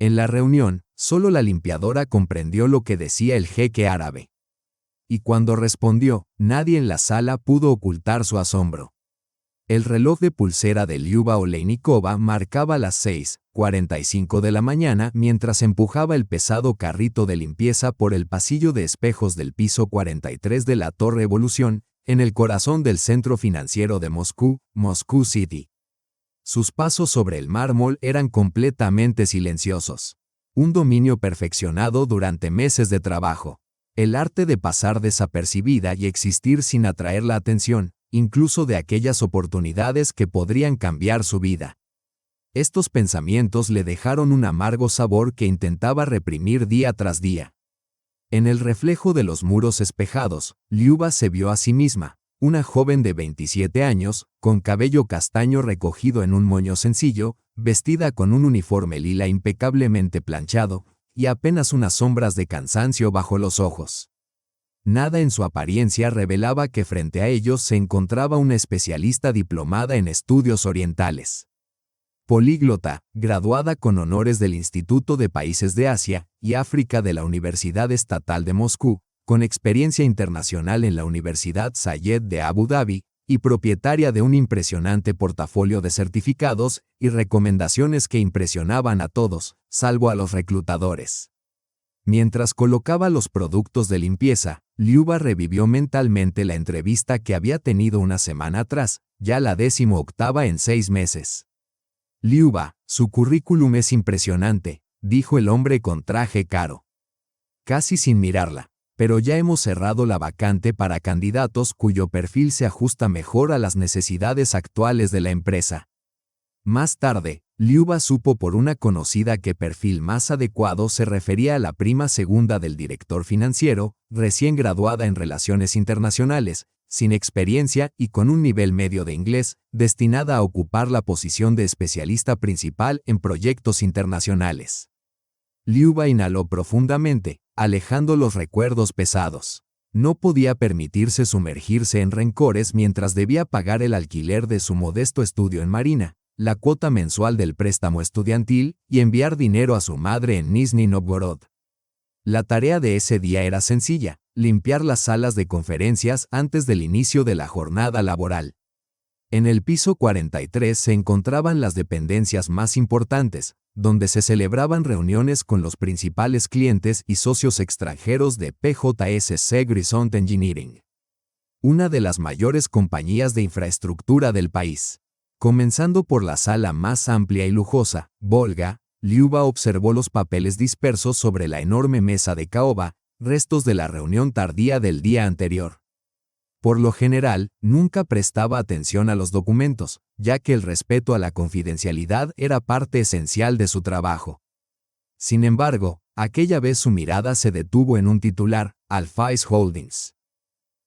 En la reunión, solo la limpiadora comprendió lo que decía el jeque árabe. Y cuando respondió, nadie en la sala pudo ocultar su asombro. El reloj de pulsera de Lyuba Oleynikova marcaba las 6:45 de la mañana mientras empujaba el pesado carrito de limpieza por el pasillo de espejos del piso 43 de la Torre Evolución, en el corazón del centro financiero de Moscú, Moscú City. Sus pasos sobre el mármol eran completamente silenciosos. Un dominio perfeccionado durante meses de trabajo. El arte de pasar desapercibida y existir sin atraer la atención, incluso de aquellas oportunidades que podrían cambiar su vida. Estos pensamientos le dejaron un amargo sabor que intentaba reprimir día tras día. En el reflejo de los muros espejados, Lyuba se vio a sí misma, una joven de 27 años, con cabello castaño recogido en un moño sencillo, vestida con un uniforme lila impecablemente planchado, y apenas unas sombras de cansancio bajo los ojos. Nada en su apariencia revelaba que frente a ellos se encontraba una especialista diplomada en estudios orientales. Políglota, graduada con honores del Instituto de Países de Asia y África de la Universidad Estatal de Moscú, con experiencia internacional en la Universidad Zayed de Abu Dhabi, y propietaria de un impresionante portafolio de certificados y recomendaciones que impresionaban a todos, salvo a los reclutadores. Mientras colocaba los productos de limpieza, Lyuba revivió mentalmente la entrevista que había tenido una semana atrás, ya la 18ª en 6 meses. Lyuba, su currículum es impresionante, dijo el hombre con traje caro. Casi sin mirarla, pero ya hemos cerrado la vacante para candidatos cuyo perfil se ajusta mejor a las necesidades actuales de la empresa. Más tarde, Lyuba supo por una conocida que perfil más adecuado se refería a la prima segunda del director financiero, recién graduada en Relaciones Internacionales, sin experiencia y con un nivel medio de inglés, destinada a ocupar la posición de especialista principal en proyectos internacionales. Lyuba inhaló profundamente, alejando los recuerdos pesados. No podía permitirse sumergirse en rencores mientras debía pagar el alquiler de su modesto estudio en Marina, la cuota mensual del préstamo estudiantil y enviar dinero a su madre en Nizhny Novgorod. La tarea de ese día era sencilla, limpiar las salas de conferencias antes del inicio de la jornada laboral. En el piso 43 se encontraban las dependencias más importantes, donde se celebraban reuniones con los principales clientes y socios extranjeros de PJSC Grisont Engineering, una de las mayores compañías de infraestructura del país. Comenzando por la sala más amplia y lujosa, Volga, Lyuba observó los papeles dispersos sobre la enorme mesa de caoba, restos de la reunión tardía del día anterior. Por lo general, nunca prestaba atención a los documentos, ya que el respeto a la confidencialidad era parte esencial de su trabajo. Sin embargo, aquella vez su mirada se detuvo en un titular, Alphys Holdings.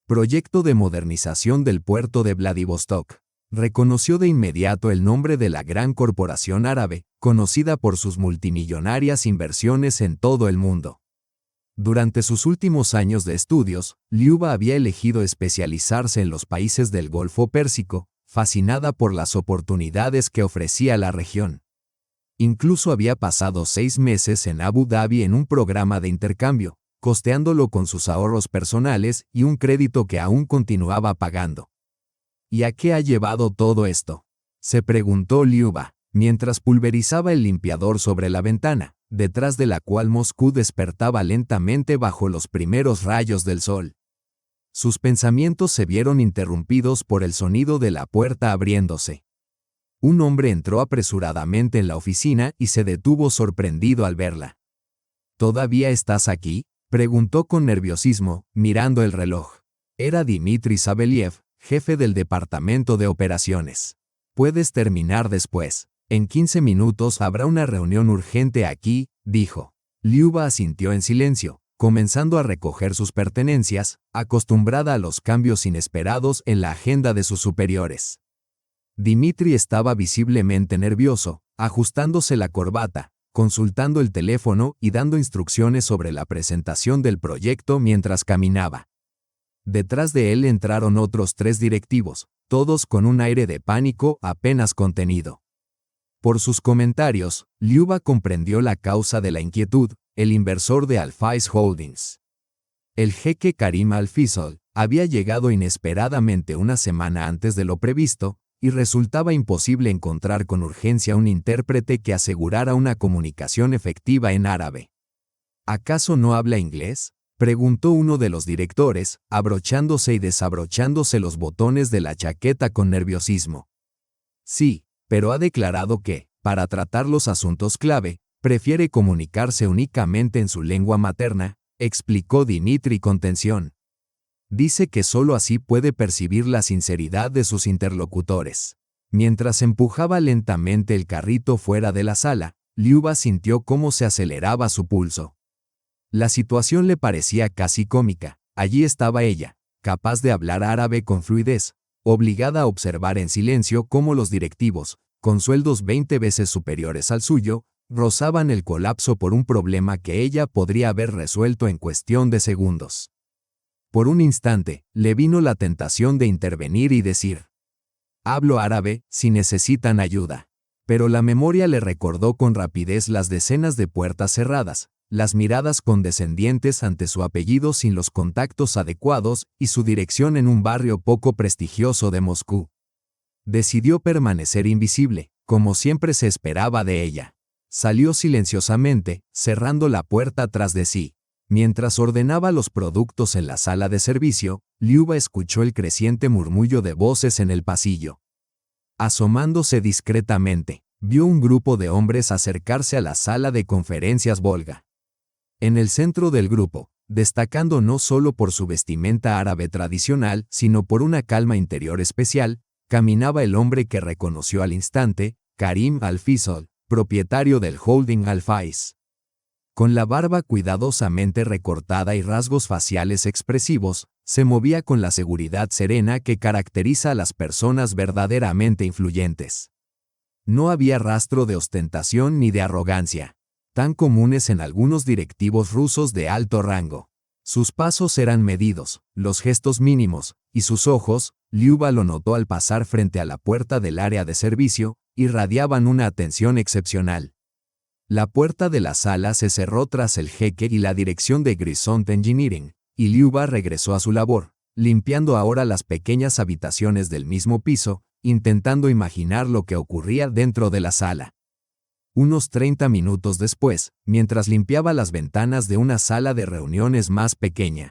Proyecto de modernización del puerto de Vladivostok. Reconoció de inmediato el nombre de la gran corporación árabe, conocida por sus multimillonarias inversiones en todo el mundo. Durante sus últimos años de estudios, Lyuba había elegido especializarse en los países del Golfo Pérsico, fascinada por las oportunidades que ofrecía la región. Incluso había pasado 6 meses en Abu Dhabi en un programa de intercambio, costeándolo con sus ahorros personales y un crédito que aún continuaba pagando. ¿Y a qué ha llevado todo esto?, se preguntó Lyuba, mientras pulverizaba el limpiador sobre la ventana, detrás de la cual Moscú despertaba lentamente bajo los primeros rayos del sol. Sus pensamientos se vieron interrumpidos por el sonido de la puerta abriéndose. Un hombre entró apresuradamente en la oficina y se detuvo sorprendido al verla. ¿Todavía estás aquí?, preguntó con nerviosismo, mirando el reloj. Era Dmitry Saveliev, jefe del departamento de operaciones. Puedes terminar después. En 15 minutos habrá una reunión urgente aquí, dijo. Lyuba asintió en silencio, comenzando a recoger sus pertenencias, acostumbrada a los cambios inesperados en la agenda de sus superiores. Dmitry estaba visiblemente nervioso, ajustándose la corbata, consultando el teléfono y dando instrucciones sobre la presentación del proyecto mientras caminaba. Detrás de él entraron otros 3 directivos, todos con un aire de pánico apenas contenido. Por sus comentarios, Liuba comprendió la causa de la inquietud, el inversor de Al-Faiz Holdings. El jeque Karim Al-Faisal había llegado inesperadamente una semana antes de lo previsto, y resultaba imposible encontrar con urgencia un intérprete que asegurara una comunicación efectiva en árabe. ¿Acaso no habla inglés?, preguntó uno de los directores, abrochándose y desabrochándose los botones de la chaqueta con nerviosismo. Sí, pero ha declarado que, para tratar los asuntos clave, prefiere comunicarse únicamente en su lengua materna, explicó Dimitri con tensión. Dice que solo así puede percibir la sinceridad de sus interlocutores. Mientras empujaba lentamente el carrito fuera de la sala, Liuba sintió cómo se aceleraba su pulso. La situación le parecía casi cómica. Allí estaba ella, capaz de hablar árabe con fluidez, obligada a observar en silencio cómo los directivos, con sueldos 20 veces superiores al suyo, rozaban el colapso por un problema que ella podría haber resuelto en cuestión de segundos. Por un instante, le vino la tentación de intervenir y decir: «Hablo árabe, si necesitan ayuda». Pero la memoria le recordó con rapidez las decenas de puertas cerradas, las miradas condescendientes ante su apellido sin los contactos adecuados y su dirección en un barrio poco prestigioso de Moscú. Decidió permanecer invisible, como siempre se esperaba de ella. Salió silenciosamente, cerrando la puerta tras de sí. Mientras ordenaba los productos en la sala de servicio, Liuba escuchó el creciente murmullo de voces en el pasillo. Asomándose discretamente, vio un grupo de hombres acercarse a la sala de conferencias Volga. En el centro del grupo, destacando no solo por su vestimenta árabe tradicional, sino por una calma interior especial, caminaba el hombre que reconoció al instante, Karim Al-Faisal, propietario del holding Al-Faiz. Con la barba cuidadosamente recortada y rasgos faciales expresivos, se movía con la seguridad serena que caracteriza a las personas verdaderamente influyentes. No había rastro de ostentación ni de arrogancia, tan comunes en algunos directivos rusos de alto rango. Sus pasos eran medidos, los gestos mínimos, y sus ojos, Liuba lo notó al pasar frente a la puerta del área de servicio, irradiaban una atención excepcional. La puerta de la sala se cerró tras el jeque y la dirección de Grisont Engineering, y Liuba regresó a su labor, limpiando ahora las pequeñas habitaciones del mismo piso, intentando imaginar lo que ocurría dentro de la sala. Unos 30 minutos después, mientras limpiaba las ventanas de una sala de reuniones más pequeña,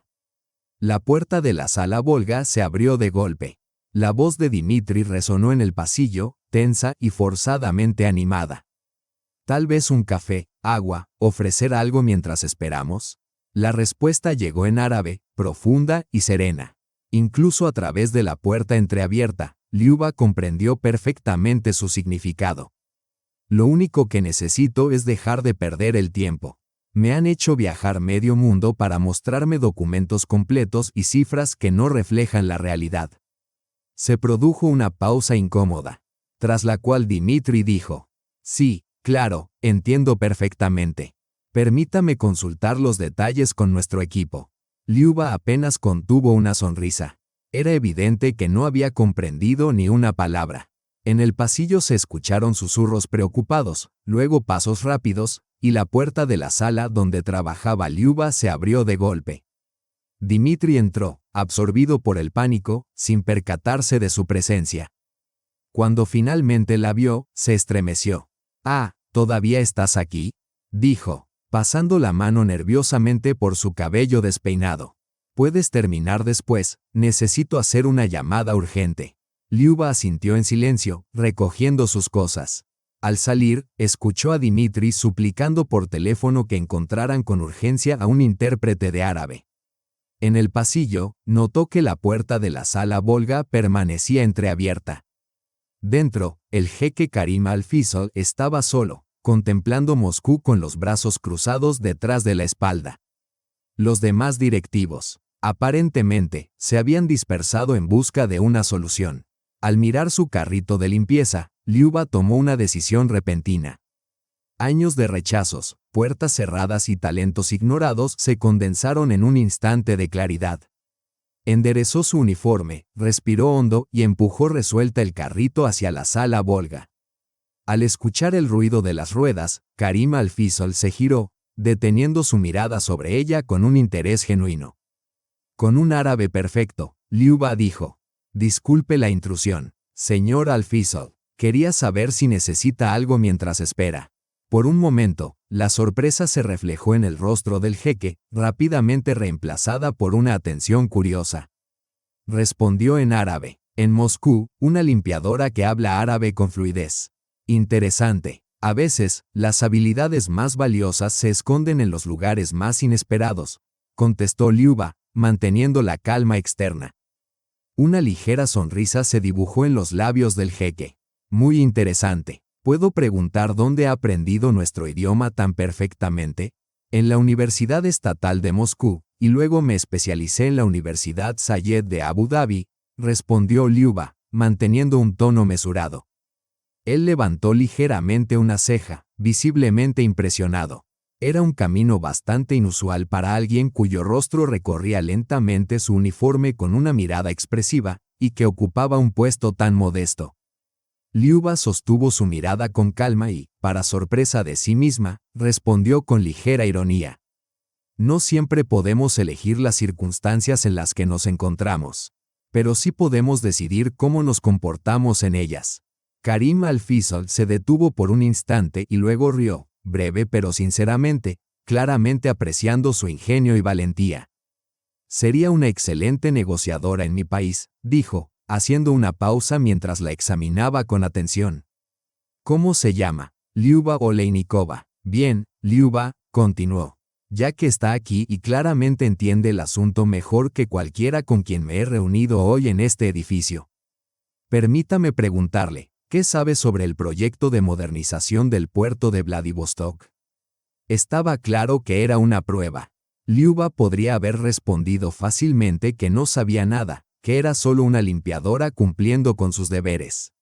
la puerta de la sala Volga se abrió de golpe. La voz de Dimitri resonó en el pasillo, tensa y forzadamente animada. «Tal vez un café, agua, ofrecer algo mientras esperamos». La respuesta llegó en árabe, profunda y serena. Incluso a través de la puerta entreabierta, Liuba comprendió perfectamente su significado. «Lo único que necesito es dejar de perder el tiempo. Me han hecho viajar medio mundo para mostrarme documentos completos y cifras que no reflejan la realidad». Se produjo una pausa incómoda, tras la cual Dimitri dijo: «Sí, claro, entiendo perfectamente. Permítame consultar los detalles con nuestro equipo». Liuba apenas contuvo una sonrisa. Era evidente que no había comprendido ni una palabra. En el pasillo se escucharon susurros preocupados, luego pasos rápidos, y la puerta de la sala donde trabajaba Liuba se abrió de golpe. Dimitri entró, absorbido por el pánico, sin percatarse de su presencia. Cuando finalmente la vio, se estremeció. «Ah, ¿todavía estás aquí?», dijo, pasando la mano nerviosamente por su cabello despeinado. «Puedes terminar después, necesito hacer una llamada urgente». Liuba asintió en silencio, recogiendo sus cosas. Al salir, escuchó a Dimitri suplicando por teléfono que encontraran con urgencia a un intérprete de árabe. En el pasillo, notó que la puerta de la sala Volga permanecía entreabierta. Dentro, el jeque Karim Al-Faisal estaba solo, contemplando Moscú con los brazos cruzados detrás de la espalda. Los demás directivos, aparentemente, se habían dispersado en busca de una solución. Al mirar su carrito de limpieza, Liuba tomó una decisión repentina. Años de rechazos, puertas cerradas y talentos ignorados se condensaron en un instante de claridad. Enderezó su uniforme, respiró hondo y empujó resuelta el carrito hacia la sala Volga. Al escuchar el ruido de las ruedas, Karim al-Fizl se giró, deteniendo su mirada sobre ella con un interés genuino. Con un árabe perfecto, Liuba dijo: «Disculpe la intrusión, señor al-Fizl. Quería saber si necesita algo mientras espera». Por un momento, la sorpresa se reflejó en el rostro del jeque, rápidamente reemplazada por una atención curiosa. Respondió en árabe: «En Moscú, una limpiadora que habla árabe con fluidez». Interesante. A veces, las habilidades más valiosas se esconden en los lugares más inesperados, contestó Liuba, manteniendo la calma externa. Una ligera sonrisa se dibujó en los labios del jeque. Muy interesante. ¿Puedo preguntar dónde ha aprendido nuestro idioma tan perfectamente? En la Universidad Estatal de Moscú, y luego me especialicé en la Universidad Sayed de Abu Dhabi, respondió Liuba, manteniendo un tono mesurado. Él levantó ligeramente una ceja, visiblemente impresionado. Era un camino bastante inusual para alguien cuyo rostro recorría lentamente su uniforme con una mirada expresiva, y que ocupaba un puesto tan modesto. Liuba sostuvo su mirada con calma y, para sorpresa de sí misma, respondió con ligera ironía: «No siempre podemos elegir las circunstancias en las que nos encontramos, pero sí podemos decidir cómo nos comportamos en ellas». Karim al-Fizl se detuvo por un instante y luego rió, breve pero sinceramente, claramente apreciando su ingenio y valentía. «Sería una excelente negociadora en mi país», dijo, haciendo una pausa mientras la examinaba con atención. «¿Cómo se llama?» «Liuba Oleinikova». «Bien, Liuba», continuó, «ya que está aquí y claramente entiende el asunto mejor que cualquiera con quien me he reunido hoy en este edificio. Permítame preguntarle, ¿qué sabe sobre el proyecto de modernización del puerto de Vladivostok?» Estaba claro que era una prueba. Liuba podría haber respondido fácilmente que no sabía nada, que era solo una limpiadora cumpliendo con sus deberes.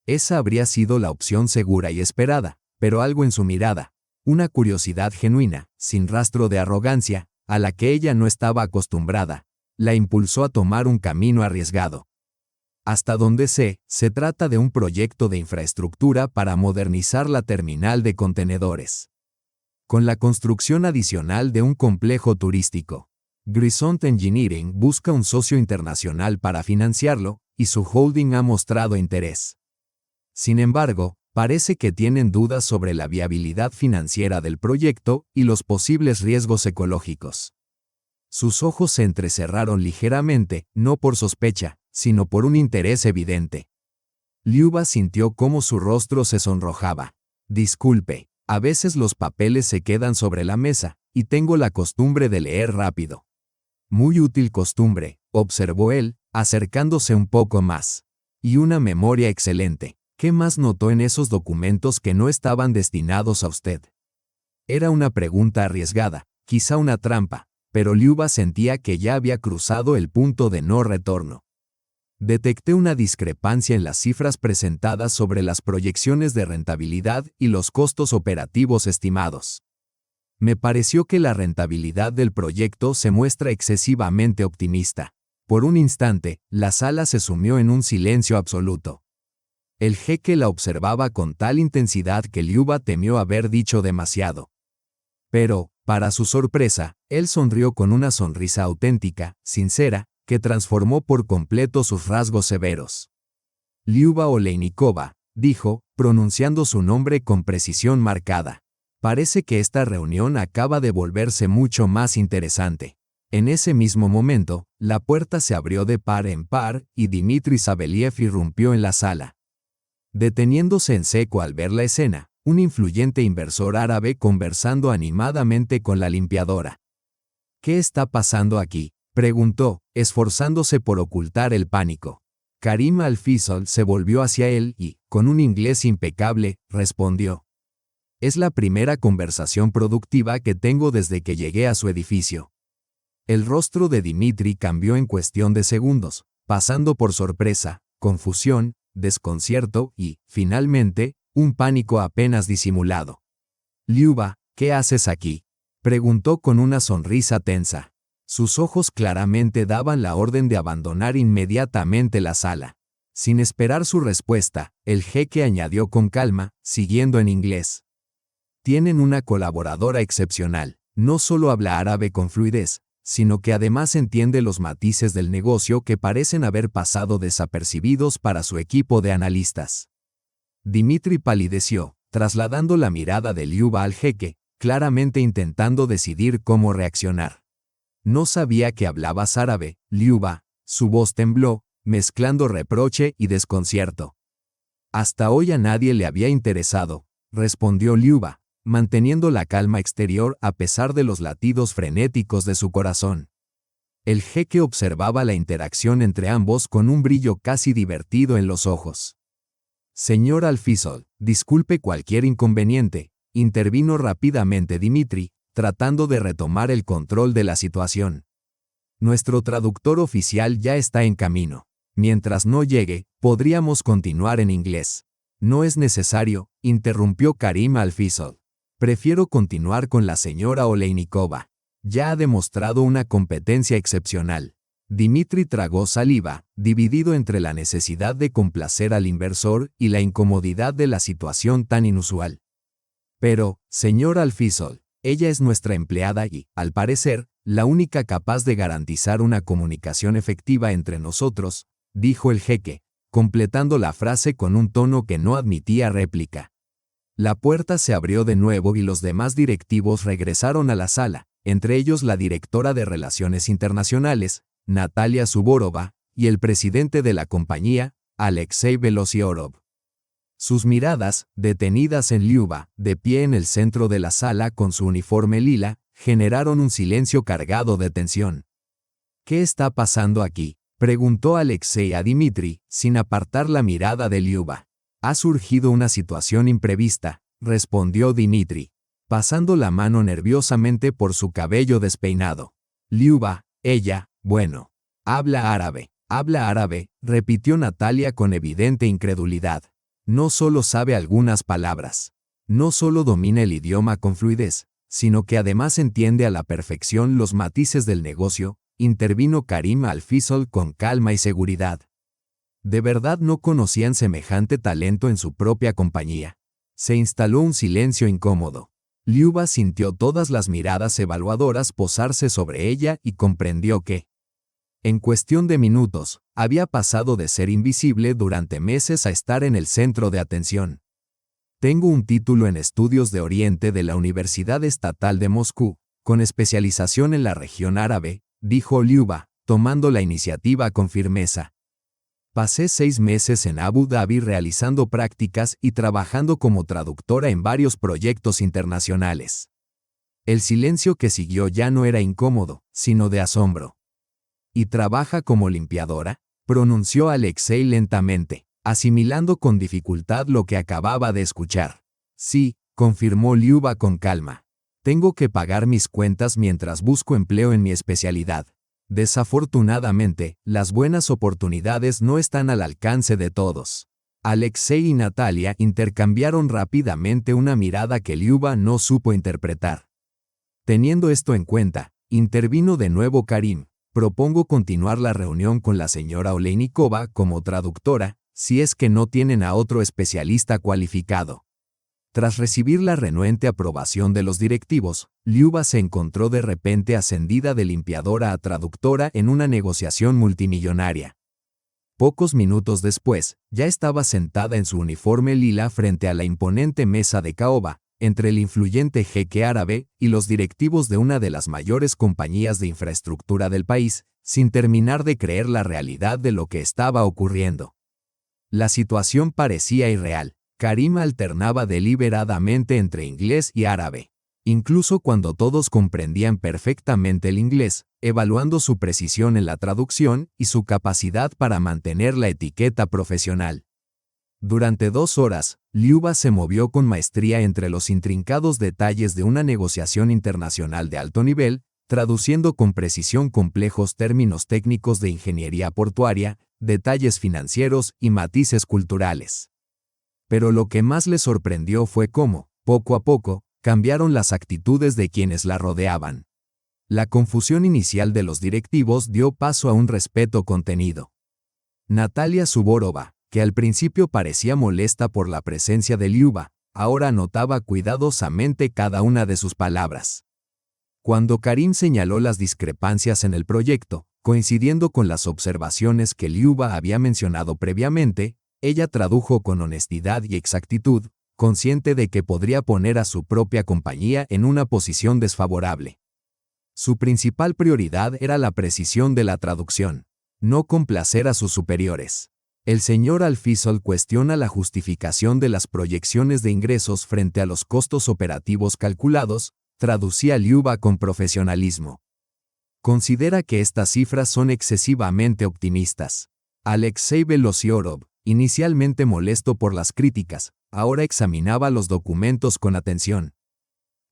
Esa habría sido la opción segura y esperada, pero algo en su mirada, una curiosidad genuina, sin rastro de arrogancia, a la que ella no estaba acostumbrada, la impulsó a tomar un camino arriesgado. Hasta donde sé, se trata de un proyecto de infraestructura para modernizar la terminal de contenedores, con la construcción adicional de un complejo turístico. Grisont Engineering busca un socio internacional para financiarlo, y su holding ha mostrado interés. Sin embargo, parece que tienen dudas sobre la viabilidad financiera del proyecto y los posibles riesgos ecológicos. Sus ojos se entrecerraron ligeramente, no por sospecha, sino por un interés evidente. Liuba sintió cómo su rostro se sonrojaba. «Disculpe, a veces los papeles se quedan sobre la mesa, y tengo la costumbre de leer rápido». «Muy útil costumbre», observó él, acercándose un poco más. «Y una memoria excelente. ¿Qué más notó en esos documentos que no estaban destinados a usted?» Era una pregunta arriesgada, quizá una trampa, pero Liuba sentía que ya había cruzado el punto de no retorno. «Detecté una discrepancia en las cifras presentadas sobre las proyecciones de rentabilidad y los costos operativos estimados. Me pareció que la rentabilidad del proyecto se muestra excesivamente optimista». Por un instante, la sala se sumió en un silencio absoluto. El jeque la observaba con tal intensidad que Liuba temió haber dicho demasiado. Pero, para su sorpresa, él sonrió con una sonrisa auténtica, sincera, que transformó por completo sus rasgos severos. «Liuba Oleinikova», dijo, pronunciando su nombre con precisión marcada. «Parece que esta reunión acaba de volverse mucho más interesante». En ese mismo momento, la puerta se abrió de par en par y Dmitry Saveliev irrumpió en la sala. Deteniéndose en seco al ver la escena, un influyente inversor árabe conversando animadamente con la limpiadora. «¿Qué está pasando aquí?», preguntó, esforzándose por ocultar el pánico. Karim al-Fizl se volvió hacia él y, con un inglés impecable, respondió: «Es la primera conversación productiva que tengo desde que llegué a su edificio». El rostro de Dmitry cambió en cuestión de segundos, pasando por sorpresa, confusión, desconcierto y, finalmente, un pánico apenas disimulado. «Liuba, ¿qué haces aquí?», preguntó con una sonrisa tensa. Sus ojos claramente daban la orden de abandonar inmediatamente la sala. Sin esperar su respuesta, el jeque añadió con calma, siguiendo en inglés. Tienen una colaboradora excepcional. No solo habla árabe con fluidez, sino que además entiende los matices del negocio que parecen haber pasado desapercibidos para su equipo de analistas. Dimitri palideció, trasladando la mirada de Liuba al jeque, claramente intentando decidir cómo reaccionar. No sabía que hablabas árabe, Liuba. Su voz tembló, mezclando reproche y desconcierto. Hasta hoy a nadie le había interesado, respondió Liuba, manteniendo la calma exterior a pesar de los latidos frenéticos de su corazón. El jeque observaba la interacción entre ambos con un brillo casi divertido en los ojos. Señor Al-Fisol, disculpe cualquier inconveniente, intervino rápidamente Dimitri, tratando de retomar el control de la situación. Nuestro traductor oficial ya está en camino. Mientras no llegue, podríamos continuar en inglés. No es necesario, interrumpió Karim Al-Fisol. Prefiero continuar con la señora Oleinikova. Ya ha demostrado una competencia excepcional. Dimitri tragó saliva, dividido entre la necesidad de complacer al inversor y la incomodidad de la situación tan inusual. Pero, señor Al-Fisol, ella es nuestra empleada y, al parecer, la única capaz de garantizar una comunicación efectiva entre nosotros, dijo el jeque, completando la frase con un tono que no admitía réplica. La puerta se abrió de nuevo y los demás directivos regresaron a la sala, entre ellos la directora de Relaciones Internacionales, Natalia Suvorova, y el presidente de la compañía, Alexei Velosiorov. Sus miradas, detenidas en Liuba, de pie en el centro de la sala con su uniforme lila, generaron un silencio cargado de tensión. ¿Qué está pasando aquí?, preguntó Alexei a Dimitri, sin apartar la mirada de Liuba. Ha surgido una situación imprevista, respondió Dimitri, pasando la mano nerviosamente por su cabello despeinado. Liuba, ella, bueno, habla árabe, repitió Natalia con evidente incredulidad. No solo sabe algunas palabras, no solo domina el idioma con fluidez, sino que además entiende a la perfección los matices del negocio, intervino Karim Al-Fisol con calma y seguridad. ¿De verdad no conocían semejante talento en su propia compañía? Se instaló un silencio incómodo. Liuba sintió todas las miradas evaluadoras posarse sobre ella y comprendió que, en cuestión de minutos, había pasado de ser invisible durante meses a estar en el centro de atención. Tengo un título en Estudios de Oriente de la Universidad Estatal de Moscú, con especialización en la región árabe, dijo Liuba, tomando la iniciativa con firmeza. Pasé 6 meses en Abu Dhabi realizando prácticas y trabajando como traductora en varios proyectos internacionales. El silencio que siguió ya no era incómodo, sino de asombro. ¿Y trabaja como limpiadora?, pronunció Alexei lentamente, asimilando con dificultad lo que acababa de escuchar. Sí, confirmó Liuba con calma. Tengo que pagar mis cuentas mientras busco empleo en mi especialidad. Desafortunadamente, las buenas oportunidades no están al alcance de todos. Alexei y Natalia intercambiaron rápidamente una mirada que Liuba no supo interpretar. Teniendo esto en cuenta, intervino de nuevo Karim. Propongo continuar la reunión con la señora Oleinikova como traductora, si es que no tienen a otro especialista cualificado. Tras recibir la renuente aprobación de los directivos, Liuba se encontró de repente ascendida de limpiadora a traductora en una negociación multimillonaria. Pocos minutos después, ya estaba sentada en su uniforme lila frente a la imponente mesa de caoba, entre el influyente jeque árabe y los directivos de una de las mayores compañías de infraestructura del país, sin terminar de creer la realidad de lo que estaba ocurriendo. La situación parecía irreal. Karim alternaba deliberadamente entre inglés y árabe, incluso cuando todos comprendían perfectamente el inglés, evaluando su precisión en la traducción y su capacidad para mantener la etiqueta profesional. Durante 2 horas, Liuba se movió con maestría entre los intrincados detalles de una negociación internacional de alto nivel, traduciendo con precisión complejos términos técnicos de ingeniería portuaria, detalles financieros y matices culturales. Pero lo que más le sorprendió fue cómo, poco a poco, cambiaron las actitudes de quienes la rodeaban. La confusión inicial de los directivos dio paso a un respeto contenido. Natalia Suvorova, que al principio parecía molesta por la presencia de Liuba, ahora anotaba cuidadosamente cada una de sus palabras. Cuando Karim señaló las discrepancias en el proyecto, coincidiendo con las observaciones que Liuba había mencionado previamente, ella tradujo con honestidad y exactitud, consciente de que podría poner a su propia compañía en una posición desfavorable. Su principal prioridad era la precisión de la traducción, no complacer a sus superiores. El señor Alfisol cuestiona la justificación de las proyecciones de ingresos frente a los costos operativos calculados, traducía Liuba con profesionalismo. Considera que estas cifras son excesivamente optimistas. Alexei Velosiorov, inicialmente molesto por las críticas, ahora examinaba los documentos con atención.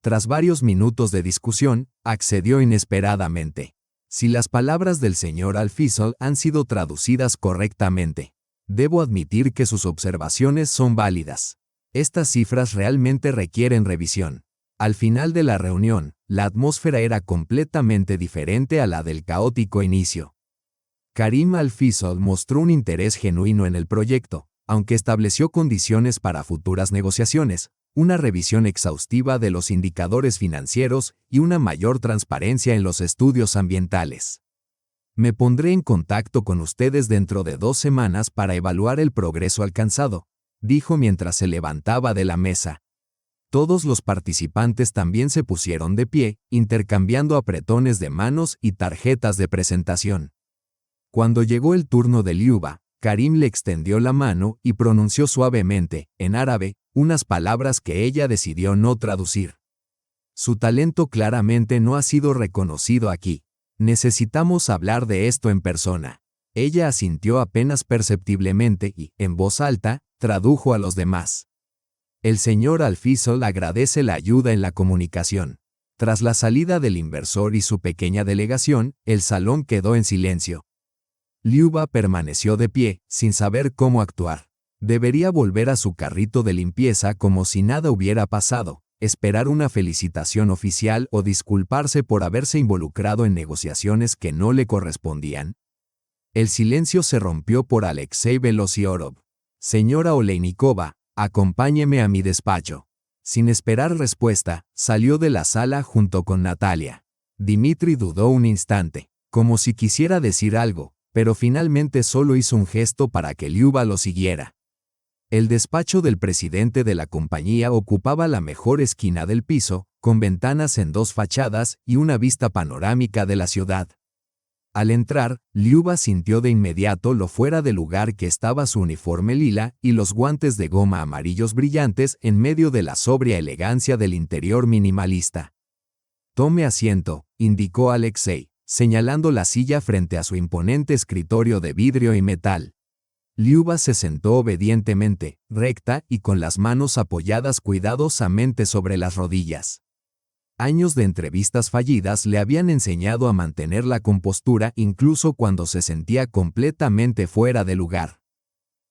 Tras varios minutos de discusión, accedió inesperadamente. Si las palabras del señor Alfisol han sido traducidas correctamente, debo admitir que sus observaciones son válidas. Estas cifras realmente requieren revisión. Al final de la reunión, la atmósfera era completamente diferente a la del caótico inicio. Karim Alfisol mostró un interés genuino en el proyecto, aunque estableció condiciones para futuras negociaciones, una revisión exhaustiva de los indicadores financieros y una mayor transparencia en los estudios ambientales. Me pondré en contacto con ustedes dentro de 2 semanas para evaluar el progreso alcanzado, dijo mientras se levantaba de la mesa. Todos los participantes también se pusieron de pie, intercambiando apretones de manos y tarjetas de presentación. Cuando llegó el turno de Liuba, Karim le extendió la mano y pronunció suavemente, en árabe, unas palabras que ella decidió no traducir. Su talento claramente no ha sido reconocido aquí. Necesitamos hablar de esto en persona. Ella asintió apenas perceptiblemente y, en voz alta, tradujo a los demás. El señor Alfisol agradece la ayuda en la comunicación. Tras la salida del inversor y su pequeña delegación, el salón quedó en silencio. Liuba permaneció de pie, sin saber cómo actuar. Debería volver a su carrito de limpieza como si nada hubiera pasado, esperar una felicitación oficial o disculparse por haberse involucrado en negociaciones que no le correspondían. El silencio se rompió por Alexei Velosiorov. Señora Oleinikova, acompáñeme a mi despacho. Sin esperar respuesta, salió de la sala junto con Natalia. Dmitri dudó un instante, como si quisiera decir algo, pero finalmente solo hizo un gesto para que Liuba lo siguiera. El despacho del presidente de la compañía ocupaba la mejor esquina del piso, con ventanas en 2 fachadas y una vista panorámica de la ciudad. Al entrar, Liuba sintió de inmediato lo fuera de lugar que estaba su uniforme lila y los guantes de goma amarillos brillantes en medio de la sobria elegancia del interior minimalista. Tome asiento, indicó Alexei, señalando la silla frente a su imponente escritorio de vidrio y metal. Liuba se sentó obedientemente, recta y con las manos apoyadas cuidadosamente sobre las rodillas. Años de entrevistas fallidas le habían enseñado a mantener la compostura incluso cuando se sentía completamente fuera de lugar.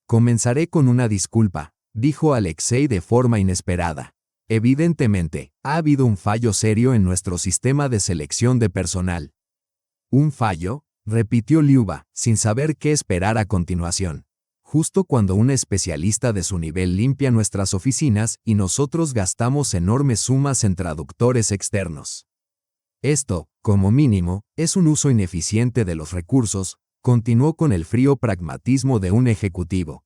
Comenzaré con una disculpa, dijo Alexei de forma inesperada. Evidentemente, ha habido un fallo serio en nuestro sistema de selección de personal. ¿Un fallo?, repitió Liuba, sin saber qué esperar a continuación. Justo cuando una especialista de su nivel limpia nuestras oficinas y nosotros gastamos enormes sumas en traductores externos. Esto, como mínimo, es un uso ineficiente de los recursos, continuó con el frío pragmatismo de un ejecutivo.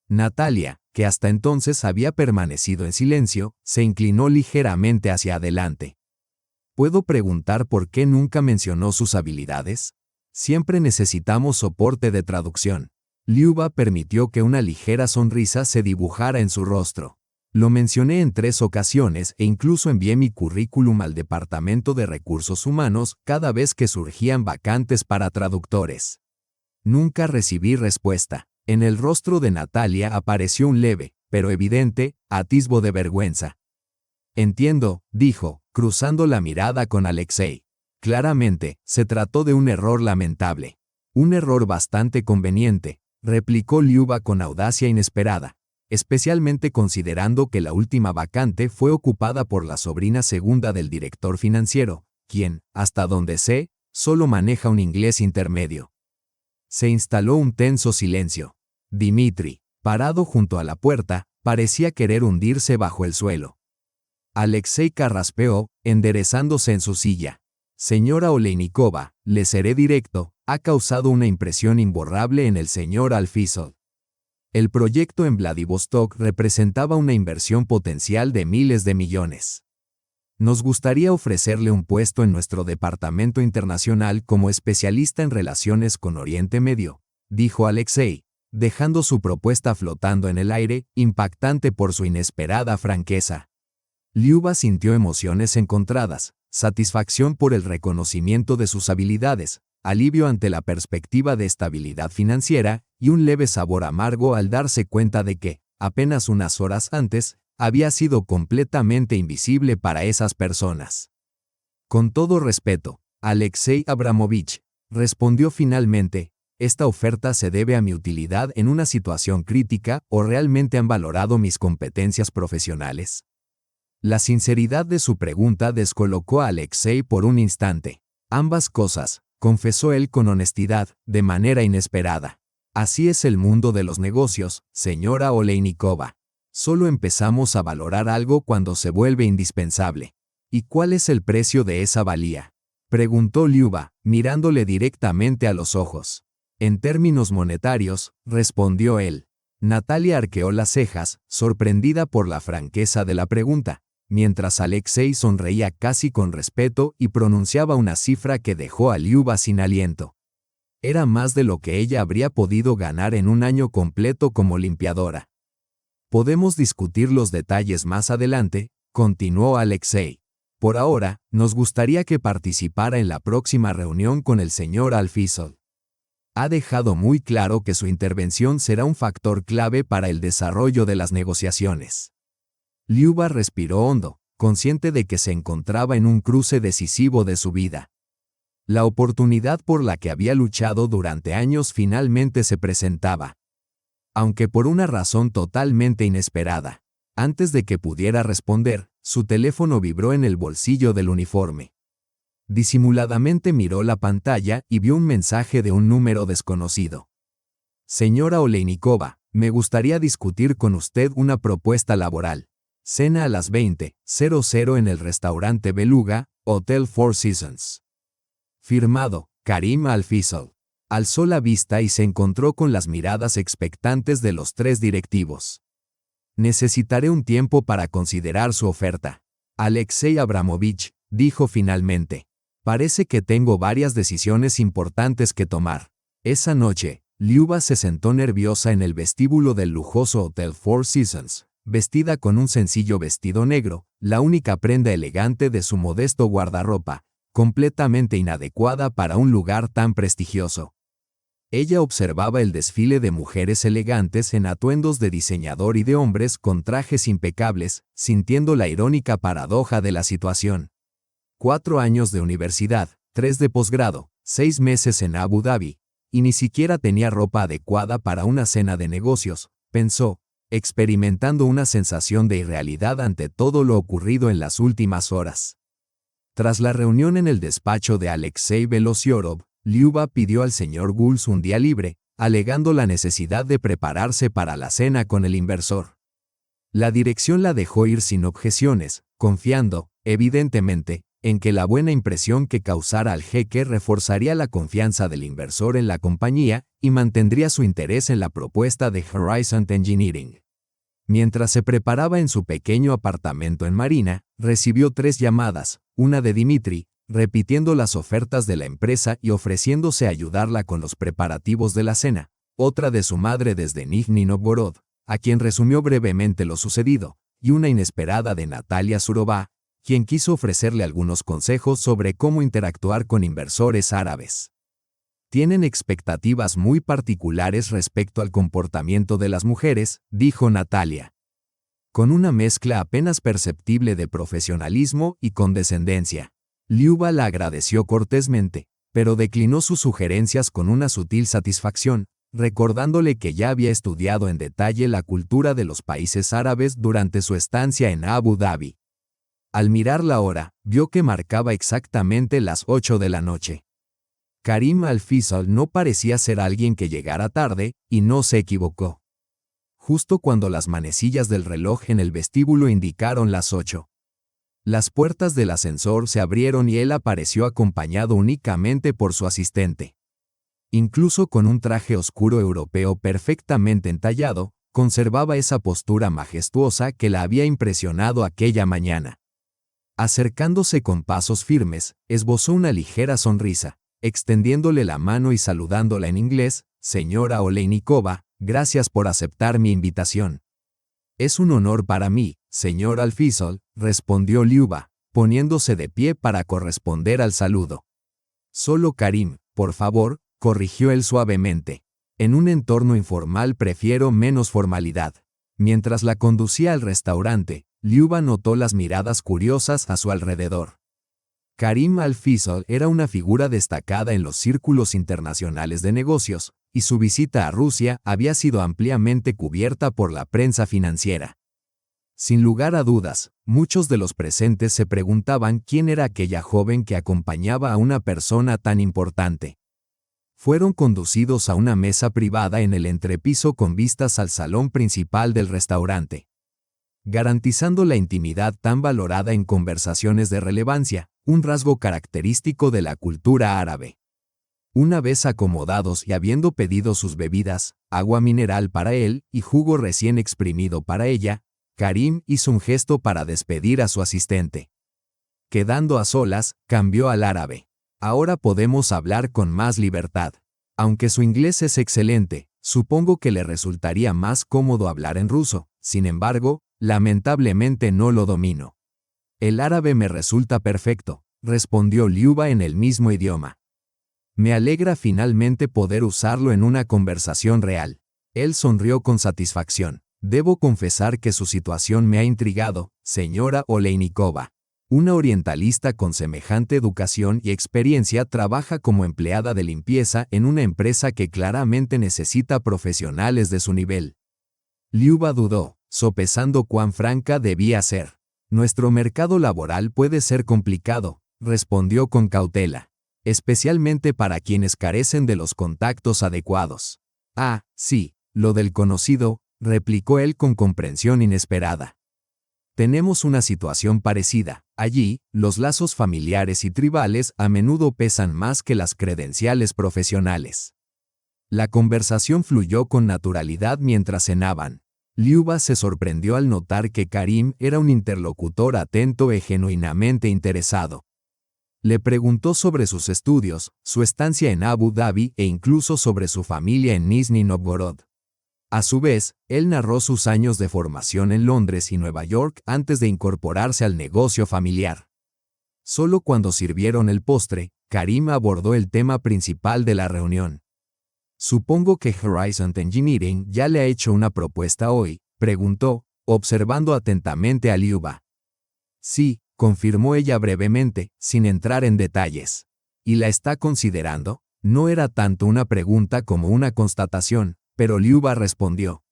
Natalia, que hasta entonces había permanecido en silencio, se inclinó ligeramente hacia adelante. ¿Puedo preguntar por qué nunca mencionó sus habilidades? Siempre necesitamos soporte de traducción. Liuba permitió que una ligera sonrisa se dibujara en su rostro. Lo mencioné en 3 ocasiones e incluso envié mi currículum al Departamento de Recursos Humanos cada vez que surgían vacantes para traductores. Nunca recibí respuesta. En el rostro de Natalia apareció un leve, pero evidente, atisbo de vergüenza. Entiendo, dijo, cruzando la mirada con Alexei. Claramente, se trató de un error lamentable. Un error bastante conveniente, replicó Liuba con audacia inesperada, especialmente considerando que la última vacante fue ocupada por la sobrina segunda del director financiero, quien, hasta donde sé, solo maneja un inglés intermedio. Se instaló un tenso silencio. Dimitri, parado junto a la puerta, parecía querer hundirse bajo el suelo. Alexei carraspeó, enderezándose en su silla. Señora Oleinikova, le seré directo, ha causado una impresión imborrable en el señor Alfisov. El proyecto en Vladivostok representaba una inversión potencial de miles de millones. Nos gustaría ofrecerle un puesto en nuestro departamento internacional como especialista en relaciones con Oriente Medio, dijo Alexei, dejando su propuesta flotando en el aire, impactante por su inesperada franqueza. Liuba sintió emociones encontradas, satisfacción por el reconocimiento de sus habilidades, alivio ante la perspectiva de estabilidad financiera y un leve sabor amargo al darse cuenta de que, apenas unas horas antes, había sido completamente invisible para esas personas. Con todo respeto, Alexei Abramovich, respondió finalmente, ¿esta oferta se debe a mi utilidad en una situación crítica o realmente han valorado mis competencias profesionales? La sinceridad de su pregunta descolocó a Alexei por un instante. Ambas cosas, confesó él con honestidad, de manera inesperada. Así es el mundo de los negocios, señora Oleinikova. Solo empezamos a valorar algo cuando se vuelve indispensable. ¿Y cuál es el precio de esa valía?, preguntó Liuba, mirándole directamente a los ojos. En términos monetarios, respondió él. Natalia arqueó las cejas, sorprendida por la franqueza de la pregunta, mientras Alexei sonreía casi con respeto y pronunciaba una cifra que dejó a Liuba sin aliento. Era más de lo que ella habría podido ganar en un año completo como limpiadora. Podemos discutir los detalles más adelante, continuó Alexei. Por ahora, nos gustaría que participara en la próxima reunión con el señor Alfisov. Ha dejado muy claro que su intervención será un factor clave para el desarrollo de las negociaciones. Liuba respiró hondo, consciente de que se encontraba en un cruce decisivo de su vida. La oportunidad por la que había luchado durante años finalmente se presentaba. Aunque por una razón totalmente inesperada. Antes de que pudiera responder, su teléfono vibró en el bolsillo del uniforme. Disimuladamente miró la pantalla y vio un mensaje de un número desconocido. Señora Oleinikova, me gustaría discutir con usted una propuesta laboral. Cena a las 20:00 en el restaurante Beluga, Hotel Four Seasons. Firmado, Karim Alfisov. Alzó la vista y se encontró con las miradas expectantes de los tres directivos. Necesitaré un tiempo para considerar su oferta. Alexei Abramovich, dijo finalmente. Parece que tengo varias decisiones importantes que tomar. Esa noche, Liuba se sentó nerviosa en el vestíbulo del lujoso Hotel Four Seasons, vestida con un sencillo vestido negro, la única prenda elegante de su modesto guardarropa, completamente inadecuada para un lugar tan prestigioso. Ella observaba el desfile de mujeres elegantes en atuendos de diseñador y de hombres con trajes impecables, sintiendo la irónica paradoja de la situación. 4 años de universidad, 3 de posgrado, 6 meses en Abu Dhabi, y ni siquiera tenía ropa adecuada para una cena de negocios, pensó, experimentando una sensación de irrealidad ante todo lo ocurrido en las últimas horas. Tras la reunión en el despacho de Alexei Velosiorov, Liuba pidió al señor Guls un día libre, alegando la necesidad de prepararse para la cena con el inversor. La dirección la dejó ir sin objeciones, confiando, evidentemente, en que la buena impresión que causara al jeque reforzaría la confianza del inversor en la compañía y mantendría su interés en la propuesta de Horizon Engineering. Mientras se preparaba en su pequeño apartamento en Marina, recibió 3 llamadas, una de Dimitri, repitiendo las ofertas de la empresa y ofreciéndose a ayudarla con los preparativos de la cena, otra de su madre desde Nizhny Novgorod, a quien resumió brevemente lo sucedido, y una inesperada de Natalia Surova, quien quiso ofrecerle algunos consejos sobre cómo interactuar con inversores árabes. Tienen expectativas muy particulares respecto al comportamiento de las mujeres, dijo Natalia. Con una mezcla apenas perceptible de profesionalismo y condescendencia. Liuba la agradeció cortésmente, pero declinó sus sugerencias con una sutil satisfacción, recordándole que ya había estudiado en detalle la cultura de los países árabes durante su estancia en Abu Dhabi. Al mirar la hora, vio que marcaba exactamente las 8 de la noche. Karim Al-Fisal no parecía ser alguien que llegara tarde, y no se equivocó. Justo cuando las manecillas del reloj en el vestíbulo indicaron las 8. Las puertas del ascensor se abrieron y él apareció acompañado únicamente por su asistente. Incluso con un traje oscuro europeo perfectamente entallado, conservaba esa postura majestuosa que la había impresionado aquella mañana. Acercándose con pasos firmes, esbozó una ligera sonrisa, extendiéndole la mano y saludándola en inglés: «Señora Olejnikova, gracias por aceptar mi invitación». «Es un honor para mí, señor Al-Fisal», respondió Liuba, poniéndose de pie para corresponder al saludo. «Solo Karim, por favor», corrigió él suavemente. «En un entorno informal prefiero menos formalidad». Mientras la conducía al restaurante, Liuba notó las miradas curiosas a su alrededor. Karim Al-Fisal era una figura destacada en los círculos internacionales de negocios, y su visita a Rusia había sido ampliamente cubierta por la prensa financiera. Sin lugar a dudas, muchos de los presentes se preguntaban quién era aquella joven que acompañaba a una persona tan importante. Fueron conducidos a una mesa privada en el entrepiso con vistas al salón principal del restaurante. Garantizando la intimidad tan valorada en conversaciones de relevancia, un rasgo característico de la cultura árabe. Una vez acomodados y habiendo pedido sus bebidas, agua mineral para él y jugo recién exprimido para ella, Karim hizo un gesto para despedir a su asistente. Quedando a solas, cambió al árabe. «Ahora podemos hablar con más libertad. Aunque su inglés es excelente, supongo que le resultaría más cómodo hablar en ruso. Sin embargo, lamentablemente no lo domino». «El árabe me resulta perfecto», respondió Liuba en el mismo idioma. «Me alegra finalmente poder usarlo en una conversación real». Él sonrió con satisfacción. «Debo confesar que su situación me ha intrigado, señora Olejnikova. Una orientalista con semejante educación y experiencia trabaja como empleada de limpieza en una empresa que claramente necesita profesionales de su nivel». Liuba dudó, sopesando cuán franca debía ser. «Nuestro mercado laboral puede ser complicado», respondió con cautela, «especialmente para quienes carecen de los contactos adecuados». «Ah, sí, lo del conocido», replicó él con comprensión inesperada. «Tenemos una situación parecida. Allí, los lazos familiares y tribales a menudo pesan más que las credenciales profesionales». La conversación fluyó con naturalidad mientras cenaban. Liuba se sorprendió al notar que Karim era un interlocutor atento y genuinamente interesado. Le preguntó sobre sus estudios, su estancia en Abu Dhabi e incluso sobre su familia en Nizhny Novgorod. A su vez, él narró sus años de formación en Londres y Nueva York antes de incorporarse al negocio familiar. Solo cuando sirvieron el postre, Karim abordó el tema principal de la reunión. «Supongo que Horizon Engineering ya le ha hecho una propuesta hoy», preguntó, observando atentamente a Liuba. «Sí», confirmó ella brevemente, sin entrar en detalles. «¿Y la está considerando?». No era tanto una pregunta como una constatación, pero Liuba respondió: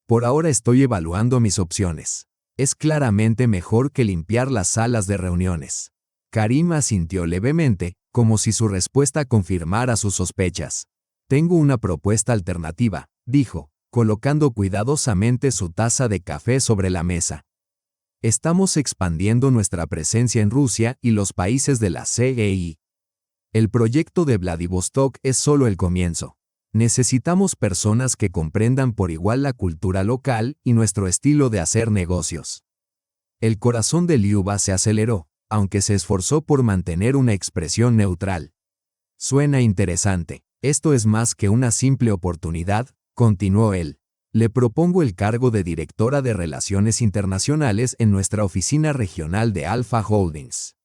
«Por ahora estoy evaluando mis opciones. Es claramente mejor que limpiar las salas de reuniones». Karim asintió levemente, como si su respuesta confirmara sus sospechas. «Tengo una propuesta alternativa», dijo, colocando cuidadosamente su taza de café sobre la mesa. «Estamos expandiendo nuestra presencia en Rusia y los países de la CEI. El proyecto de Vladivostok es solo el comienzo. Necesitamos personas que comprendan por igual la cultura local y nuestro estilo de hacer negocios». El corazón de Liuba se aceleró, aunque se esforzó por mantener una expresión neutral. «Suena interesante. Esto es más que una simple oportunidad», continuó él. «Le propongo el cargo de directora de Relaciones Internacionales en nuestra oficina regional de Alpha Holdings.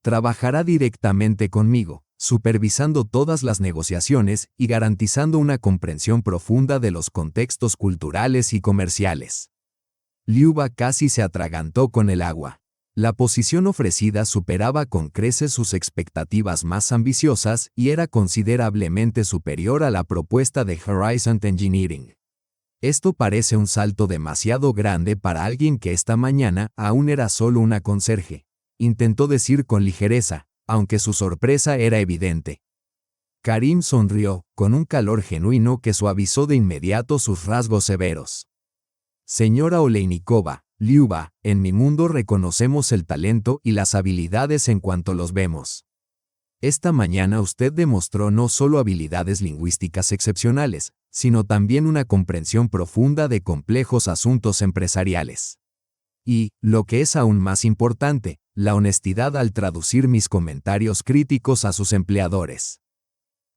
Trabajará directamente conmigo, supervisando todas las negociaciones y garantizando una comprensión profunda de los contextos culturales y comerciales». Liuba casi se atragantó con el agua. La posición ofrecida superaba con creces sus expectativas más ambiciosas y era considerablemente superior a la propuesta de Horizon Engineering. «Esto parece un salto demasiado grande para alguien que esta mañana aún era solo una conserje», intentó decir con ligereza, aunque su sorpresa era evidente. Karim sonrió, con un calor genuino que suavizó de inmediato sus rasgos severos. Señora Oleynikova, Liuba, en mi mundo reconocemos el talento y las habilidades en cuanto los vemos. Esta mañana usted demostró no solo habilidades lingüísticas excepcionales, sino también una comprensión profunda de complejos asuntos empresariales. Y, lo que es aún más importante, la honestidad al traducir mis comentarios críticos a sus empleadores.